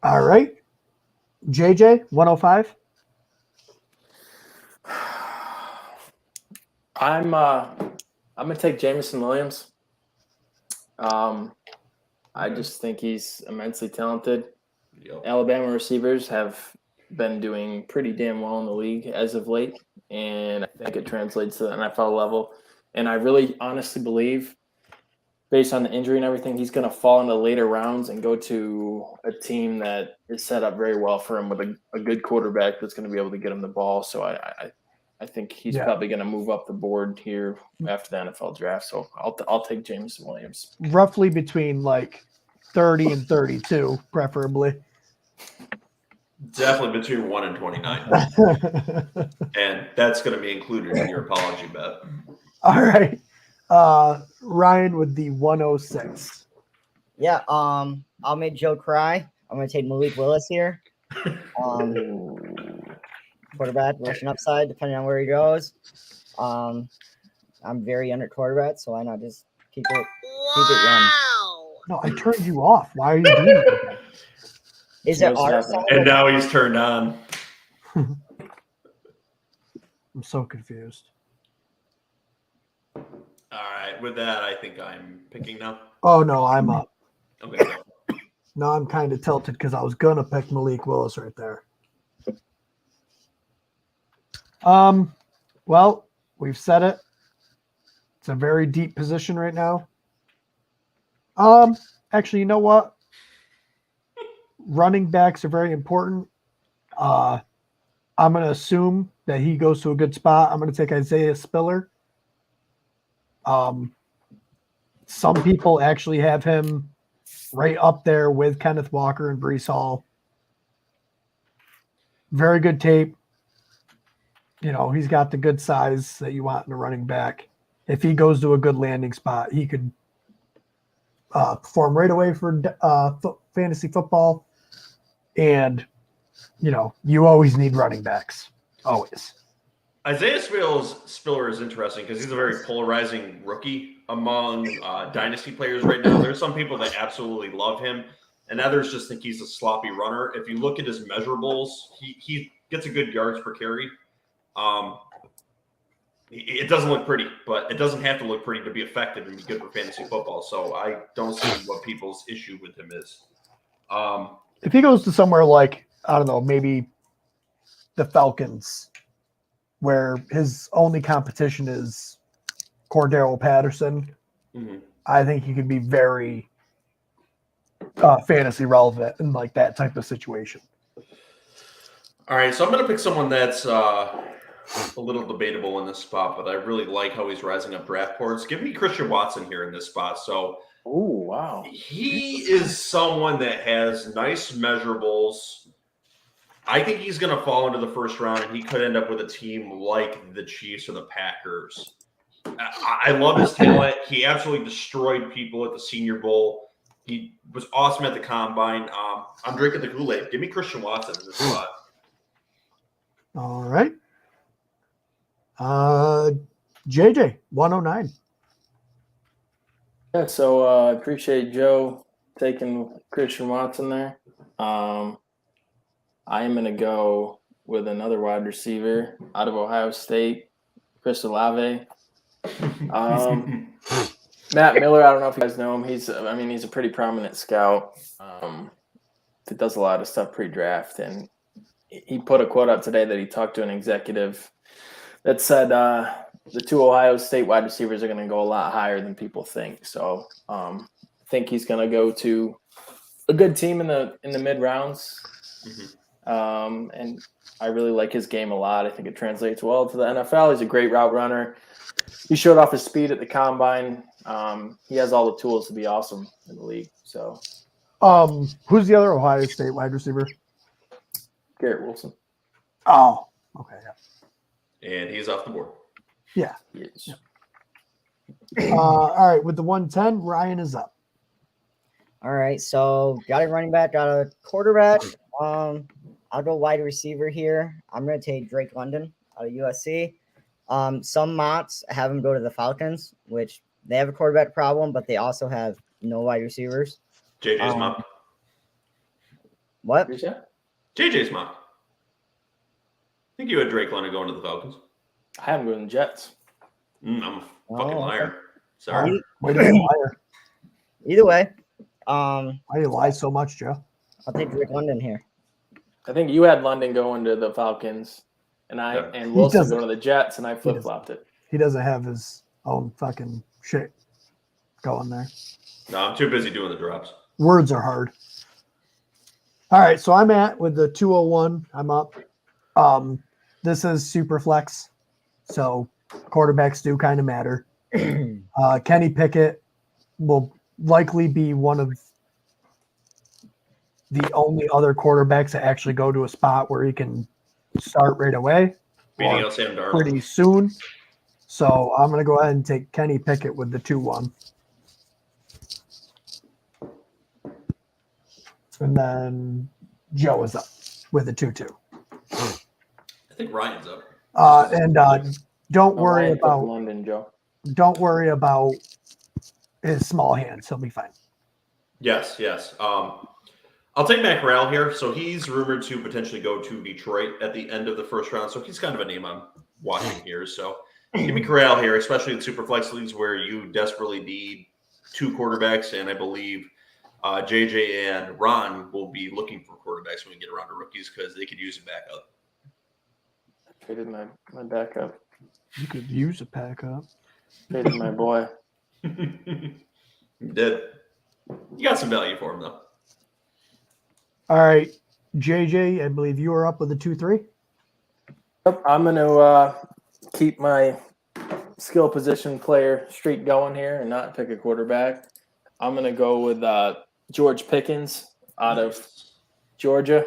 Speaker 1: All right. JJ, 105.
Speaker 3: I'm gonna take Jameson Williams. I just think he's immensely talented.
Speaker 2: Yep.
Speaker 3: Alabama receivers have been doing pretty damn well in the league as of late, and I think it translates to the NFL level. And I really honestly believe, based on the injury and everything, he's going to fall into later rounds and go to a team that is set up very well for him with a good quarterback that's going to be able to get him the ball. So I think he's probably going to move up the board here after the NFL draft. So I'll take Jameson Williams.
Speaker 1: Roughly between like 30 and 32, preferably.
Speaker 2: Definitely between 1 and 29. And that's going to be included in your apology bet.
Speaker 1: All right. Ryan with the 106.
Speaker 5: Yeah, I'll make Joe cry. I'm going to take Malik Willis here. Quarterback, rushing upside, depending on where he goes. I'm very under quarterback, so why not just keep it young?
Speaker 1: No, I turned you off. Why are you doing that?
Speaker 5: Is it our side?
Speaker 2: And now he's turned on.
Speaker 1: I'm so confused.
Speaker 2: All right. With that, I think I'm picking now.
Speaker 1: Oh, no, I'm up.
Speaker 2: Okay.
Speaker 1: No, I'm kind of tilted because I was going to pick Malik Willis right there. Well, we've said it. It's a very deep position right now. Actually, you know what? Running backs are very important. I'm going to assume that he goes to a good spot. I'm going to take Isaiah Spiller. Some people actually have him right up there with Kenneth Walker and Breece Hall. Very good tape. You know, he's got the good size that you want in a running back. If he goes to a good landing spot, he could perform right away for fantasy football. And, you know, you always need running backs. Always.
Speaker 2: Isaiah Spiller is interesting because he's a very polarizing rookie among Dynasty players right now. There's some people that absolutely love him, and others just think he's a sloppy runner. If you look at his measurables, he gets a good yards per carry. It doesn't look pretty, but it doesn't have to look pretty to be effective and be good for fantasy football. So I don't see what people's issue with him is.
Speaker 1: If he goes to somewhere like, I don't know, maybe the Falcons, where his only competition is Cordero Patterson, I think he could be very fantasy relevant in like that type of situation.
Speaker 2: All right, so I'm going to pick someone that's a little debatable in this spot, but I really like how he's rising up draft boards. Give me Christian Watson here in this spot. So,
Speaker 3: oh wow,
Speaker 2: he is someone that has nice measurables. I think he's going to fall into the first round, and he could end up with a team like the Chiefs or the Packers. I love his talent. He absolutely destroyed people at the Senior Bowl. He was awesome at the Combine. I'm drinking the Kool-Aid. Give me Christian Watson in this spot.
Speaker 1: All right. JJ, 109.
Speaker 3: Yeah, so I appreciate Joe taking Christian Watson there. I am going to go with another wide receiver out of Ohio State, Chris Olave. Matt Miller, I don't know if you guys know him. He's a pretty prominent scout that does a lot of stuff pre-draft. And he put a quote out today that he talked to an executive that said the two Ohio State wide receivers are going to go a lot higher than people think. So I think he's going to go to a good team in the mid rounds. And I really like his game a lot. I think it translates well to the NFL. He's a great route runner. He showed off his speed at the Combine. He has all the tools to be awesome in the league. So,
Speaker 1: who's the other Ohio State wide receiver?
Speaker 3: Garrett Wilson.
Speaker 1: Oh, okay. Yeah.
Speaker 2: And he's off the board.
Speaker 1: Yeah.
Speaker 3: Yes.
Speaker 1: All right. With the 110, Ryan is up.
Speaker 5: All right. So got a running back, got a quarterback. I'll go wide receiver here. I'm going to take Drake London out of USC. Some mocks have him go to the Falcons, which they have a quarterback problem, but they also have no wide receivers.
Speaker 2: JJ's mock.
Speaker 5: What?
Speaker 2: JJ's mock. I think you had Drake London going to the Falcons.
Speaker 3: I have him going to the Jets.
Speaker 2: I'm a fucking liar. Sorry.
Speaker 1: Wait a minute, liar.
Speaker 5: Either way,
Speaker 1: why do you lie so much, Joe?
Speaker 5: I'll take Drake London here.
Speaker 3: I think you had London going to the Falcons, and and Wilson going to the Jets, and I flip-flopped it.
Speaker 1: He doesn't have his own fucking shit going there.
Speaker 2: No, I'm too busy doing the drops.
Speaker 1: Words are hard. All right, so I'm at with the 201. I'm up. This is super flex, so quarterbacks do kind of matter. Kenny Pickett will likely be one of the only other quarterbacks that actually go to a spot where he can start right away.
Speaker 2: Beating out Sam Darnold.
Speaker 1: Pretty soon. So I'm going to go ahead and take Kenny Pickett with the 2-1. And then Joe is up with a 2-2.
Speaker 2: I think Ryan's up.
Speaker 1: Don't worry
Speaker 3: Ryan took
Speaker 1: about
Speaker 3: London, Joe.
Speaker 1: don't worry about his small hands. He'll be fine.
Speaker 2: Yes. I'll take Matt Corral here. So he's rumored to potentially go to Detroit at the end of the first round. So he's kind of a name I'm watching here. So give me Corral here, especially in super flex leagues where you desperately need two quarterbacks. And I believe JJ and Ron will be looking for quarterbacks when we get around to rookies because they could use a backup.
Speaker 3: I traded my backup.
Speaker 1: You could use a backup.
Speaker 3: Traded my boy.
Speaker 2: You did. You got some value for him, though.
Speaker 1: All right, JJ, I believe you are up with a 2-3.
Speaker 3: Yep, I'm going to keep my skill position player streak going here and not pick a quarterback. I'm going to go with George Pickens out of Georgia.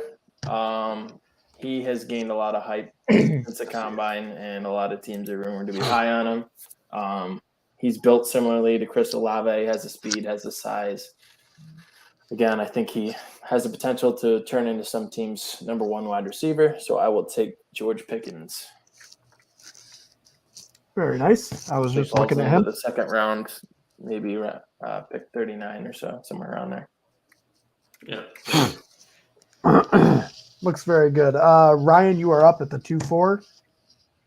Speaker 3: He has gained a lot of hype since the combine, and a lot of teams are rumored to be high on him. He's built similarly to Chris Olave, has the speed, has the size. Again, I think he has the potential to turn into some team's number one wide receiver, so I will take George Pickens.
Speaker 1: Very nice. I was just looking at
Speaker 3: Into
Speaker 1: him.
Speaker 3: the second round, maybe pick 39 or so, somewhere around there.
Speaker 2: Yeah.
Speaker 1: Looks very good. Ryan, you are up at the 2-4.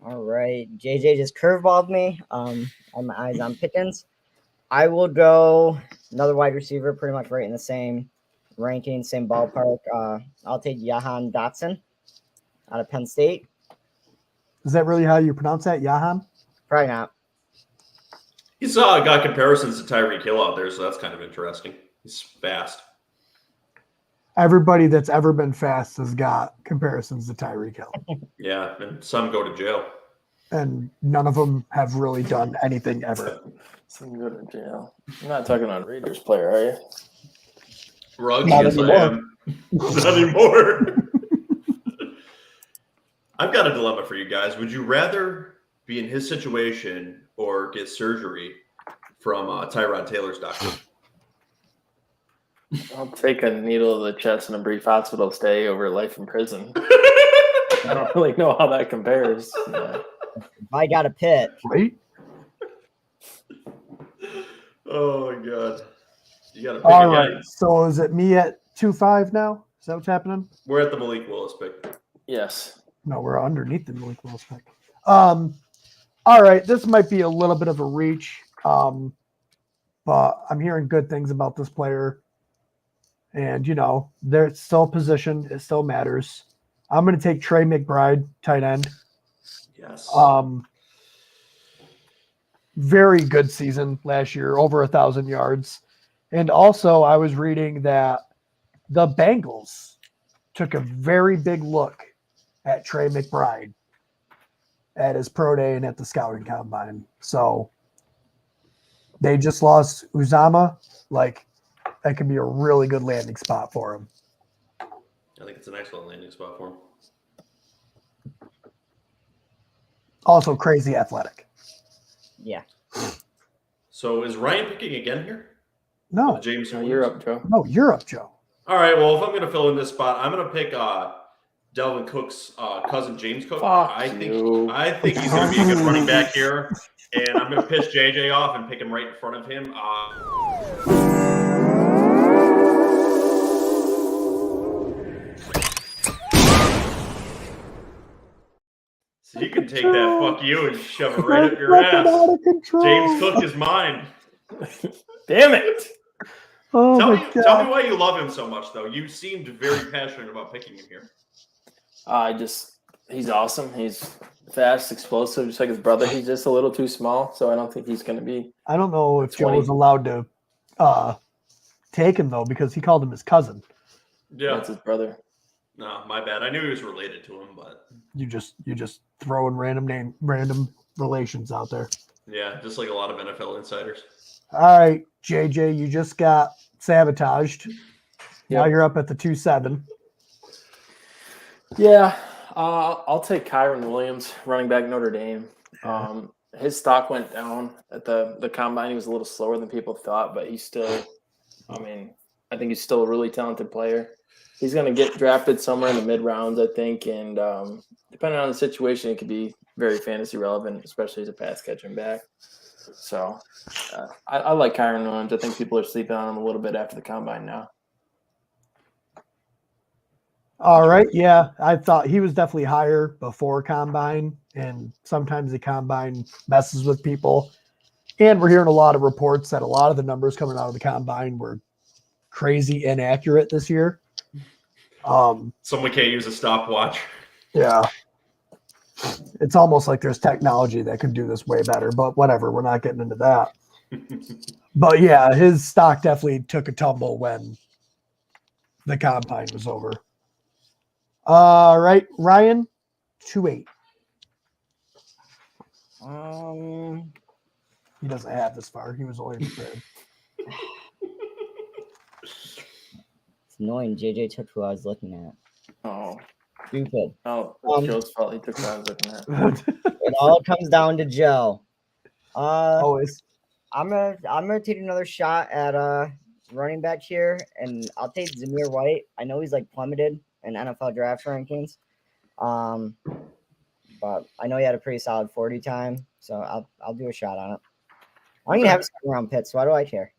Speaker 5: All right. JJ just curveballed me. All my eyes on Pickens. I will go another wide receiver, pretty much right in the same ranking, same ballpark. I'll take Jahan Dotson out of Penn State.
Speaker 1: Is that really how you pronounce that, Jahan?
Speaker 5: Probably not.
Speaker 2: He's got comparisons to Tyreek Hill out there, so that's kind of interesting. He's fast.
Speaker 1: Everybody that's ever been fast has got comparisons to Tyreek Hill.
Speaker 2: Yeah, and some go to jail.
Speaker 1: And none of them have really done anything ever.
Speaker 3: Some go to jail. You're not talking about Raiders player, are you?
Speaker 2: Ruggs,
Speaker 1: Not
Speaker 2: yes, I
Speaker 1: anymore.
Speaker 2: am. Not anymore. I've got a dilemma for you guys. Would you rather be in his situation or get surgery from Tyrod Taylor's doctor?
Speaker 3: I'll take a needle to the chest and a brief hospital stay over life in prison. I don't really know how that compares.
Speaker 5: If I got a pit,
Speaker 1: Right?
Speaker 2: Oh, my God. You got to pick
Speaker 1: All
Speaker 2: again.
Speaker 1: right. So is it me at 2-5 now? Is that what's happening?
Speaker 2: We're at the Malik Willis pick.
Speaker 3: Yes.
Speaker 1: No, we're underneath the Malik Willis pick. All right. This might be a little bit of a reach, but I'm hearing good things about this player. And, they're still positioned. It still matters. I'm going to take Trey McBride, tight end.
Speaker 2: Yes.
Speaker 1: Very good season last year, over 1,000 yards. And also, I was reading that the Bengals took a very big look at Trey McBride at his pro day and at the scouting combine. So they just lost Uzama. That could be a really good landing spot for him.
Speaker 2: I think it's an excellent landing spot for him.
Speaker 1: Also crazy athletic.
Speaker 5: yeah.
Speaker 2: So is Ryan picking again here?
Speaker 1: No,
Speaker 2: Jameson
Speaker 3: No,
Speaker 2: Williams?
Speaker 3: you're up, Joe.
Speaker 1: no, you're up, Joe.
Speaker 2: All right, well, if I'm going to fill in this spot, I'm going to pick Delvin Cook's cousin, James Cook.
Speaker 3: Fuck
Speaker 2: I think he's going to be a good running back here, and I'm going to piss JJ off and pick him right in front of him. So you can take that fuck you and shove it right up your ass.
Speaker 1: Out of control.
Speaker 2: James Cook is mine.
Speaker 3: Damn it.
Speaker 1: Oh
Speaker 2: Tell
Speaker 1: my
Speaker 2: me
Speaker 1: God.
Speaker 2: why you love him so much, though. You seemed very passionate about picking him here.
Speaker 3: He's awesome. He's fast, explosive, just like his brother. He's just a little too small, so I don't think he's going to be.
Speaker 1: I don't know if Joe
Speaker 3: 20.
Speaker 1: was allowed to take him though, because he called him his cousin.
Speaker 2: Yeah.
Speaker 3: That's his brother.
Speaker 2: No, my bad. I knew he was related to him, but
Speaker 1: You just throwing random relations out there.
Speaker 2: yeah, just like a lot of NFL insiders.
Speaker 1: All right, JJ, you just got sabotaged. Now
Speaker 3: Yep.
Speaker 1: you're up at the 2-7.
Speaker 3: Yeah, I'll take Kyron Williams, running back Notre Dame. His stock went down at the combine. He was a little slower than people thought, but he's still, I I think he's still a really talented player. He's going to get drafted somewhere in the mid rounds, I think, and depending on the situation, it could be very fantasy relevant, especially as a pass catching back. So I like Kyron Williams. I think people are sleeping on him a little bit after the combine now.
Speaker 1: All right. Yeah. I thought he was definitely higher before combine, and sometimes the combine messes with people. And we're hearing a lot of reports that a lot of the numbers coming out of the combine were crazy inaccurate this year.
Speaker 2: Someone can't use a stopwatch.
Speaker 1: Yeah. It's almost like there's technology that could do this way better, but whatever. We're not getting into that. But yeah, his stock definitely took a tumble when the combine was over. All right, Ryan, 2-8. He doesn't have this far. He was only prepared.
Speaker 5: It's annoying. JJ took who I was looking at.
Speaker 3: Oh,
Speaker 5: Stupid.
Speaker 3: Joe's fault. He took what I was looking at.
Speaker 5: It all comes down to Joe.
Speaker 1: Always.
Speaker 5: I'm gonna take another shot at running back here, and I'll take Zamir White. I know he's like plummeted in NFL draft rankings, but I know he had a pretty solid 40 time, so I'll do a shot on it. I'm gonna have a second round pick, so why do I care?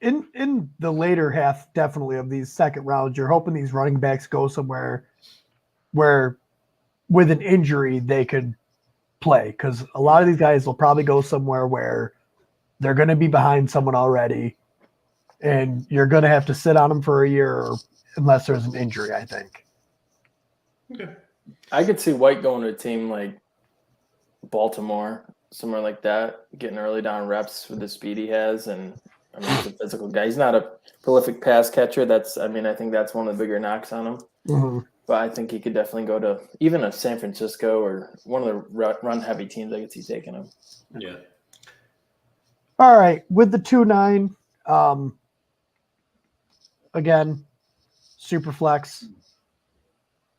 Speaker 1: In the later half, definitely of these second rounds, you're hoping these running backs go somewhere where, with an injury, they could play, because a lot of these guys will probably go somewhere where they're going to be behind someone already, and you're going to have to sit on them for a year unless there's an injury, I think.
Speaker 2: Okay.
Speaker 3: I could see White going to a team like Baltimore, somewhere like that, getting early down reps with the speed he has, and I mean, he's a physical guy. He's not a prolific pass catcher. I think that's one of the bigger knocks on him.
Speaker 1: Mm-hmm.
Speaker 3: But I think he could definitely go to even a San Francisco or one of the run-heavy teams. I could see taking him.
Speaker 2: Yeah.
Speaker 1: All right, with the 2-9, again, super flex.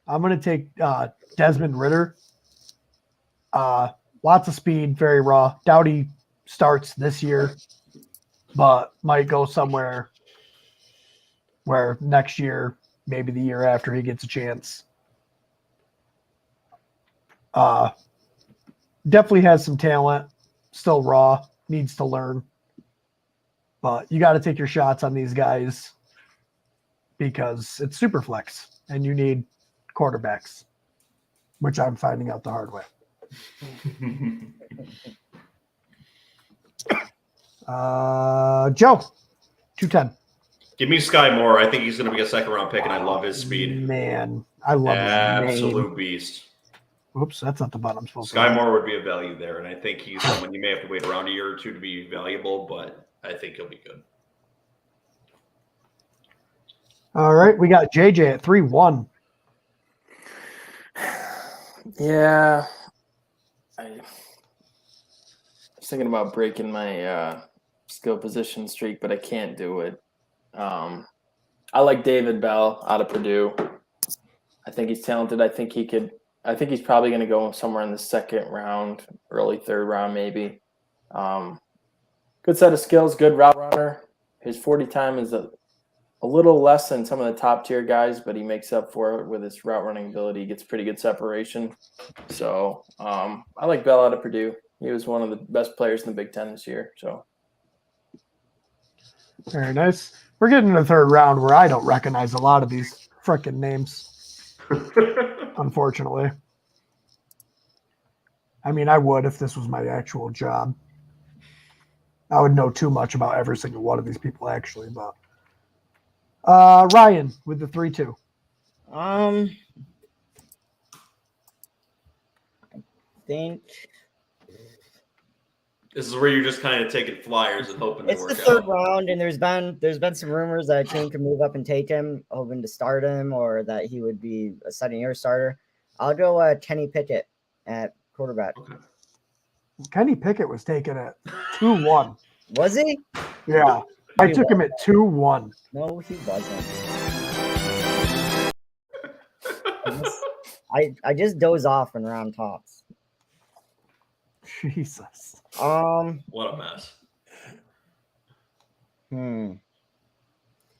Speaker 1: I'm going to take Desmond Ridder. Lots of speed, very raw. Doubt he starts this year, but might go somewhere where next year, maybe the year after, he gets a chance. Definitely has some talent, still raw, needs to learn. But you got to take your shots on these guys because it's super flex and you need quarterbacks, which I'm finding out the hard way. Joe, 210.
Speaker 2: Give me Sky Moore. I think he's going to be a second-round pick, and I love his speed.
Speaker 1: Man, I love his
Speaker 2: Absolute
Speaker 1: name.
Speaker 2: beast.
Speaker 1: Oops, that's not the button I'm supposed to.
Speaker 2: Sky Moore would be a value there, and I think he's someone you may have to wait around a year or two to be valuable, but I think he'll be good.
Speaker 1: All right, we got JJ at 3-1.
Speaker 3: Yeah. I was thinking about breaking my skill position streak, but I can't do it. I like David Bell out of Purdue. I think he's talented. I think he's probably going to go somewhere in the second round, early third round, maybe. Good set of skills, good route runner. His 40 time is a little less than some of the top tier guys, but he makes up for it with his route running ability. He gets pretty good separation. So I like Bell out of Purdue. He was one of the best players in the Big Ten this year. So
Speaker 1: Very nice. We're getting to the third round where I don't recognize a lot of these frickin' names, unfortunately. I mean, I would if this was my actual job. I would know too much about every single one of these people, actually. But Ryan with the 3-2.
Speaker 5: I think
Speaker 2: This is where you're just kind of taking flyers and hoping they
Speaker 5: it's
Speaker 2: work
Speaker 5: the third
Speaker 2: out.
Speaker 5: round, and there's been some rumors that a team could move up and take him, hoping to start him, or that he would be a second-year starter. I'll go Kenny Pickett at quarterback.
Speaker 2: Okay.
Speaker 1: Kenny Pickett was taken at 2-1.
Speaker 5: Was he?
Speaker 1: Yeah, I took him at 2-1.
Speaker 5: No, he wasn't. I just doze off when Ron talks.
Speaker 1: Jesus.
Speaker 2: What a mess.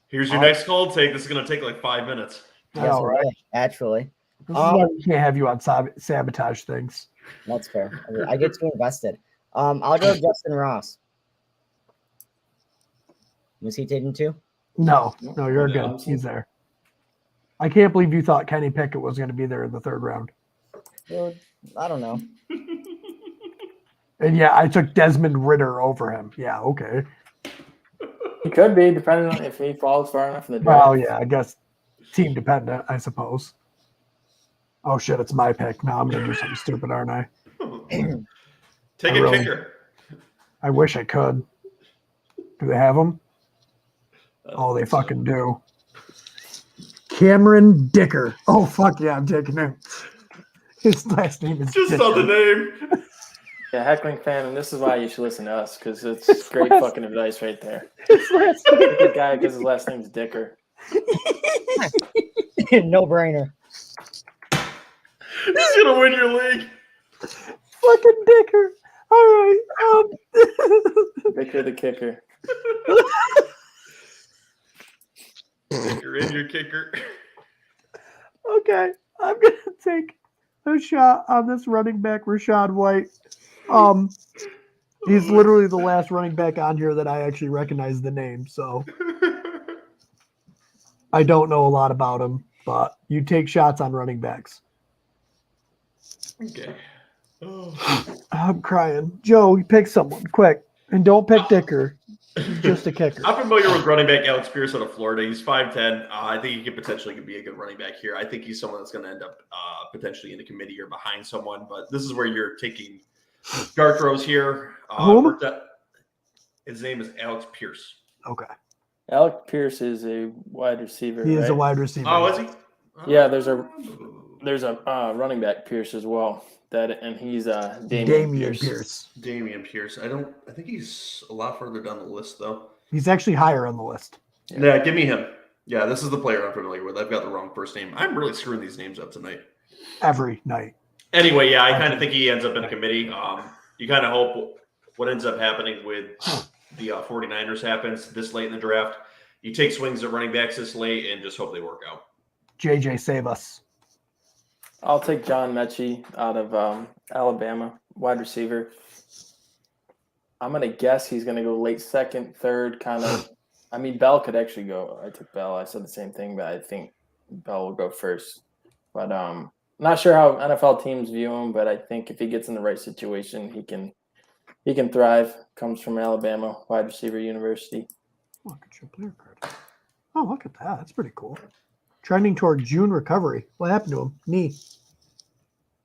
Speaker 2: Here's your next cold take. This is going to take like 5 minutes.
Speaker 5: Yes,
Speaker 1: All right.
Speaker 5: actually.
Speaker 1: This is why we can't have you on sabotage things.
Speaker 5: That's fair. I get too invested. I'll go Justin Ross. Was he taken too?
Speaker 1: No, you're good. He's there. I can't believe you thought Kenny Pickett was going to be there in the 3rd round.
Speaker 5: Well, I don't know.
Speaker 1: And yeah, I took Desmond Ridder over him. Yeah, okay.
Speaker 3: He could be, depending on if he falls far enough in the draft.
Speaker 1: Well, yeah, I guess team dependent, I suppose. Oh shit, it's my pick. Now I'm gonna do something stupid, aren't I?
Speaker 2: Take a kicker.
Speaker 1: I wish I could. Do they have them? Oh, they fucking do. Cameron Dicker. Oh fuck yeah, I'm taking him. His last name is
Speaker 2: Just
Speaker 1: Dicker.
Speaker 2: saw the name.
Speaker 3: Yeah, heckling fan, and this is why you should listen to us, because it's great fucking advice right there.
Speaker 1: His last name.
Speaker 3: Pick a guy because his last name's Dicker.
Speaker 5: No brainer.
Speaker 2: He's going to win your league.
Speaker 1: Fucking Dicker. All right.
Speaker 3: Dicker the kicker.
Speaker 2: You're in your kicker.
Speaker 1: Okay, I'm gonna take a shot on this running back, Rachaad White. He's literally the last running back on here that I actually recognize the name, so I don't know a lot about him, but you take shots on running backs.
Speaker 2: Okay.
Speaker 1: I'm crying. Joe, you pick someone quick, and don't pick Dicker. He's just a kicker.
Speaker 2: I'm familiar with running back Alex Pierce out of Florida. He's 5'10". I think he could potentially be a good running back here. I think he's someone that's going to end up potentially in the committee or behind someone. But this is where you're taking dart throws here.
Speaker 1: Whom?
Speaker 2: His name is Alex Pierce.
Speaker 1: Okay.
Speaker 3: Alec Pierce is a wide receiver.
Speaker 1: He is a
Speaker 3: right?
Speaker 1: wide receiver.
Speaker 2: Oh, is he?
Speaker 3: Yeah, there's a running back Pierce as well. And he's Damian Pierce.
Speaker 2: Damian Pierce. I think he's a lot further down the list though.
Speaker 1: He's actually higher on the list.
Speaker 2: Yeah, give me him. Yeah, this is the player I'm familiar with. I've got the wrong first name. I'm really screwing these names up tonight.
Speaker 1: Every night.
Speaker 2: Anyway, yeah, I kind of think he ends up in a committee. You kind of hope what ends up happening with the 49ers happens this late in the draft. You take swings at running backs this late and just hope they work out.
Speaker 1: JJ, save us.
Speaker 3: I'll take John Mechie out of Alabama, wide receiver. I'm going to guess he's going to go late 2nd, 3rd, kind of. I mean, Bell could actually go. I took Bell. I said the same thing, but I think Bell will go first. But not sure how NFL teams view him, but I think if he gets in the right situation, he can thrive. Comes from Alabama, wide receiver university.
Speaker 1: Look at your player card. Oh, look at that. That's pretty cool. Trending toward June recovery. What happened to him? Knee.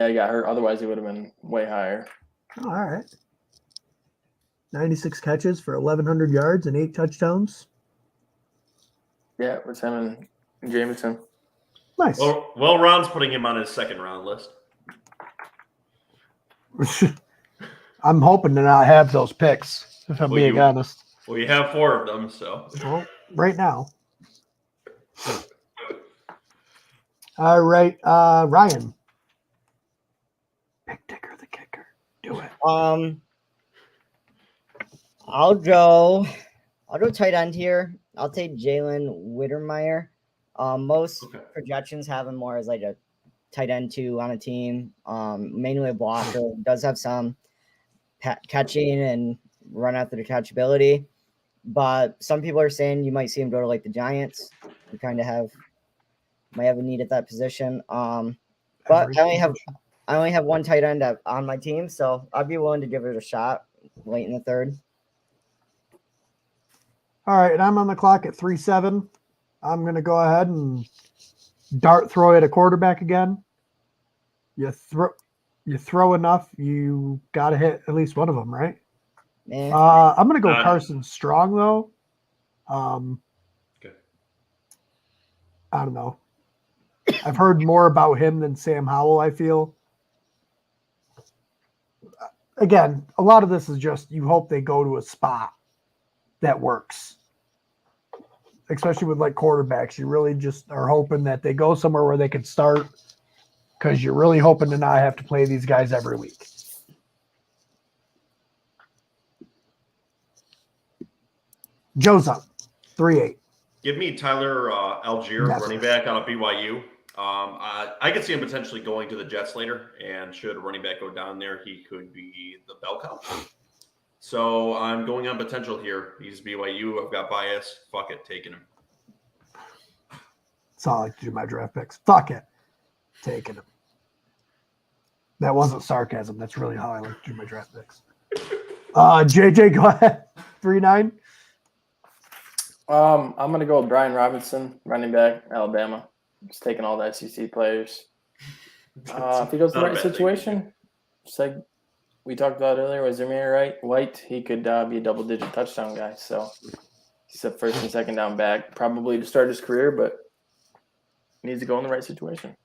Speaker 3: Yeah, he got hurt. Otherwise, he would have been way higher.
Speaker 1: Oh, all right. 96 catches for 1,100 yards and 8 touchdowns.
Speaker 3: Yeah, it was him and Jameson.
Speaker 1: Nice.
Speaker 2: Well, Ron's putting him on his 2nd round list.
Speaker 1: I'm hoping to not have those picks, if I'm being honest.
Speaker 2: Well, you have 4 of them, so.
Speaker 1: Well, right now. All right, Ryan. Pick Dicker the kicker. Do it.
Speaker 5: I'll go tight end here. I'll take Jalen Wittermeyer. Most projections have him more as like a tight end 2 on a team. Mainly a blocker. Does have some catching and run after the catch ability. But some people are saying you might see him go to like the Giants. We kind of might have a need at that position. But I only have one tight end on my team, so I'd be willing to give it a shot late in the 3rd.
Speaker 1: All right, and I'm on the clock at 3-7. I'm going to go ahead and dart throw at a quarterback again. You throw enough, you got to hit at least one of them, right? I'm going to go Carson Strong, though.
Speaker 2: Okay.
Speaker 1: I don't know. I've heard more about him than Sam Howell, I feel. Again, a lot of this is just you hope they go to a spot that works. Especially with like quarterbacks, you really just are hoping that they go somewhere where they can start because you're really hoping to not have to play these guys every week. Joe's up 3-8.
Speaker 2: Give me Tyler Algier,
Speaker 1: Never.
Speaker 2: running back out of BYU. I could see him potentially going to the Jets later, and should a running back go down there, he could be the bell cow. So I'm going on potential here. He's BYU. I've got bias. Fuck it, taking him.
Speaker 1: That's how I like to do my draft picks. Fuck it. Taking him. That wasn't sarcasm. That's really how I like to do my draft picks. JJ, go ahead. 3-9.
Speaker 3: I'm going to go with Brian Robinson, running back, Alabama. Just taking all the SEC players. If he goes to the right situation, just like we talked about earlier with Zamir White, he could be a double-digit touchdown guy. So he's a first and second down back, probably to start his career, but needs to go in the right situation.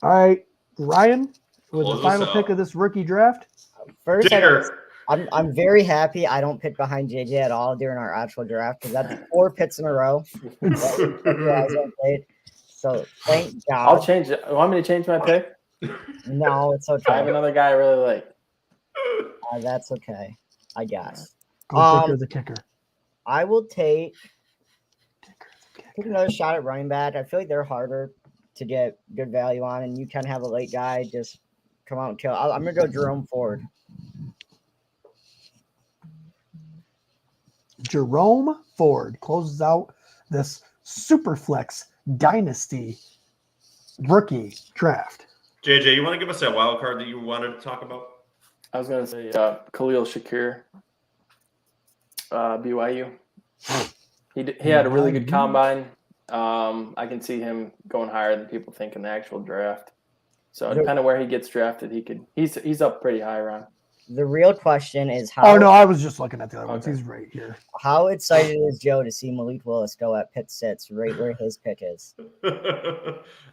Speaker 1: All right, Ryan, with
Speaker 2: Close
Speaker 1: the final
Speaker 2: us out.
Speaker 1: pick of this rookie draft.
Speaker 5: First,
Speaker 2: Digger.
Speaker 5: I'm very happy I don't pick behind JJ at all during our actual draft because that's 4 picks in a row. So thank God.
Speaker 3: I'll change it. You want me to change my pick?
Speaker 5: No, it's
Speaker 3: I have
Speaker 5: okay.
Speaker 3: another guy I really like.
Speaker 5: That's okay. I guess.
Speaker 1: Go kicker the kicker.
Speaker 5: I will take another shot at running back. I feel like they're harder to get good value on, and you can have a late guy just come out and kill. I'm going to go Jerome Ford.
Speaker 1: Jerome Ford closes out this Superflex Dynasty rookie draft.
Speaker 2: JJ, you want to give us that wild card that you wanted to talk about?
Speaker 3: I was going to say Khalil Shakir, BYU. He had a really good combine. I can see him going higher than people think in the actual draft. So depending on where he gets drafted, he's up pretty high, Ron.
Speaker 5: The real question is how.
Speaker 1: Oh, no, I was just looking at the other ones.
Speaker 3: Okay.
Speaker 1: He's right here.
Speaker 5: How excited is Joe to see Malik Willis go at Pitt sits right where his pick is?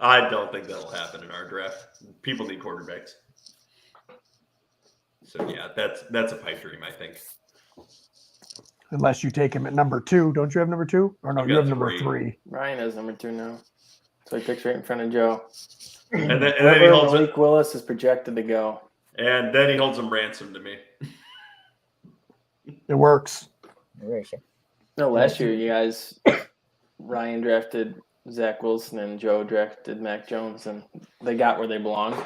Speaker 2: I don't think that'll happen in our draft. People need quarterbacks. So yeah, that's a pipe dream, I think.
Speaker 1: Unless you take him at number 2. Don't you have number 2? Or no,
Speaker 2: I've
Speaker 1: you
Speaker 2: got
Speaker 1: have number
Speaker 2: 3.
Speaker 1: 3.
Speaker 3: Ryan is number 2 now. So he picks right in front of Joe.
Speaker 2: And then he
Speaker 3: Wherever
Speaker 2: holds
Speaker 3: Malik Willis is projected to go.
Speaker 2: and then he holds him ransom to me.
Speaker 1: It works.
Speaker 5: Where is she?
Speaker 3: No, last year you guys, Ryan drafted Zach Wilson and Joe drafted Mac Jones, and they got where they belong.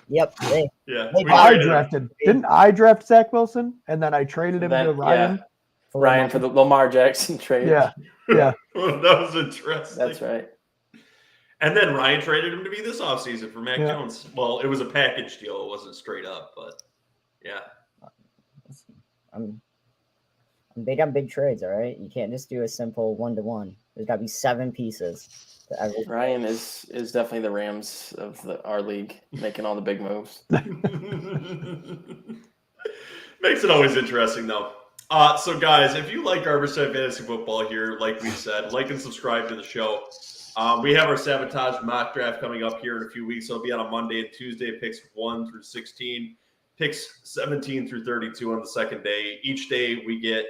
Speaker 5: Yep. They,
Speaker 2: Yeah.
Speaker 5: Hey,
Speaker 2: we
Speaker 1: I
Speaker 2: traded him.
Speaker 1: drafted. Didn't I draft Zach Wilson? And then I traded him
Speaker 3: Then,
Speaker 1: to Ryan?
Speaker 3: yeah. Ryan for the Lamar Jackson trade.
Speaker 1: Yeah. Yeah.
Speaker 2: That was interesting.
Speaker 3: That's right.
Speaker 2: And then Ryan traded him to me this offseason for Mac
Speaker 1: Yeah.
Speaker 2: Jones. Well, it was a package deal. It wasn't straight up, but yeah.
Speaker 5: I'm big on big trades, all right? You can't just do a simple 1-to-1. There's got to be 7 pieces to every.
Speaker 3: Ryan is definitely the Rams of our league, making all the big moves.
Speaker 2: Makes it always interesting, though. So, guys, if you like Riverside Fantasy Football here, like we said, like and subscribe to the show. We have our Sabotage mock draft coming up here in a few weeks. It'll be on a Monday and Tuesday, picks 1 through 16, picks 17 through 32 on the second day. Each day,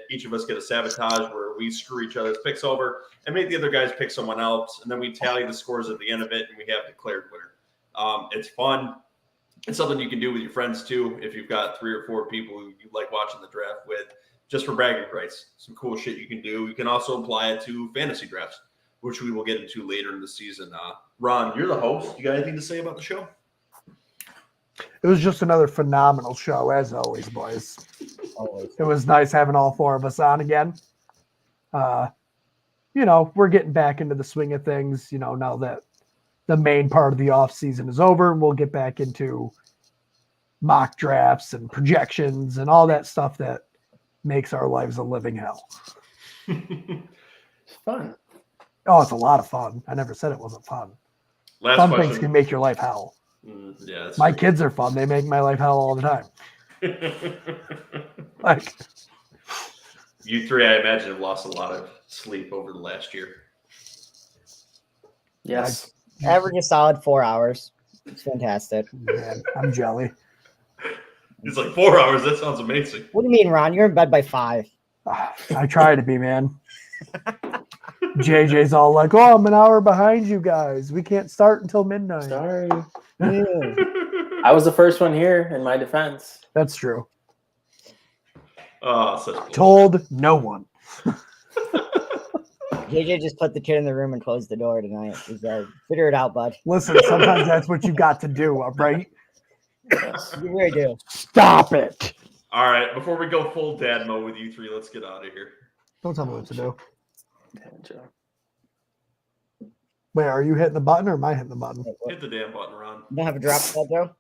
Speaker 2: each of us get a Sabotage where we screw each other's picks over and make the other guys pick someone else, and then we tally the scores at the end of it, and we have declared winner. It's fun. It's something you can do with your friends, too, if you've got 3 or 4 people who you like watching the draft with, just for bragging rights. Some cool shit you can do. You can also apply it to fantasy drafts, which we will get into later in the season. Ron, you're the host. You got anything to say about the show?
Speaker 1: It was just another phenomenal show, as always, boys.
Speaker 5: Always.
Speaker 1: It was nice having all 4 of us on again. We're getting back into the swing of things, now that the main part of the off season is over. We'll get back into mock drafts and projections and all that stuff that makes our lives a living hell.
Speaker 3: It's fun.
Speaker 1: Oh, it's a lot of fun. I never said it wasn't fun.
Speaker 2: Last
Speaker 1: Fun
Speaker 2: question.
Speaker 1: things can make your life hell.
Speaker 2: Yeah, that's
Speaker 1: My
Speaker 2: true.
Speaker 1: kids are fun. They make my life hell all the time. Like,
Speaker 2: You 3, I imagine, have lost a lot of sleep over the last year.
Speaker 3: Yes.
Speaker 5: Average a solid 4 hours. It's fantastic.
Speaker 1: man, I'm jelly.
Speaker 2: It's like 4 hours. That sounds amazing.
Speaker 5: What do you mean, Ron? You're in bed by 5.
Speaker 1: I try to be, man. JJ's all like, "Oh, I'm an hour behind you guys. We can't start until midnight."
Speaker 3: Sorry.
Speaker 5: Ew.
Speaker 3: I was the first one here in my defense.
Speaker 1: That's true.
Speaker 2: Oh, such bullshit.
Speaker 1: Told no one.
Speaker 5: JJ just put the kid in the room and closed the door tonight. He said, "Figure it out, bud."
Speaker 1: Listen, sometimes that's what you got to do, all right?
Speaker 3: Yes.
Speaker 5: You really do.
Speaker 1: Stop it.
Speaker 2: All right, before we go full dad mode with you three, let's get out of here.
Speaker 1: Don't tell me what to do.
Speaker 3: Damn, Joe.
Speaker 1: Wait, are you hitting the button or am I hitting the button?
Speaker 2: Hit the damn button, Ron.
Speaker 5: You don't have a drop call, Joe?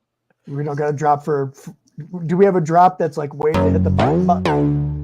Speaker 1: We don't got a drop for. Do we have a drop that's like waiting to hit the button?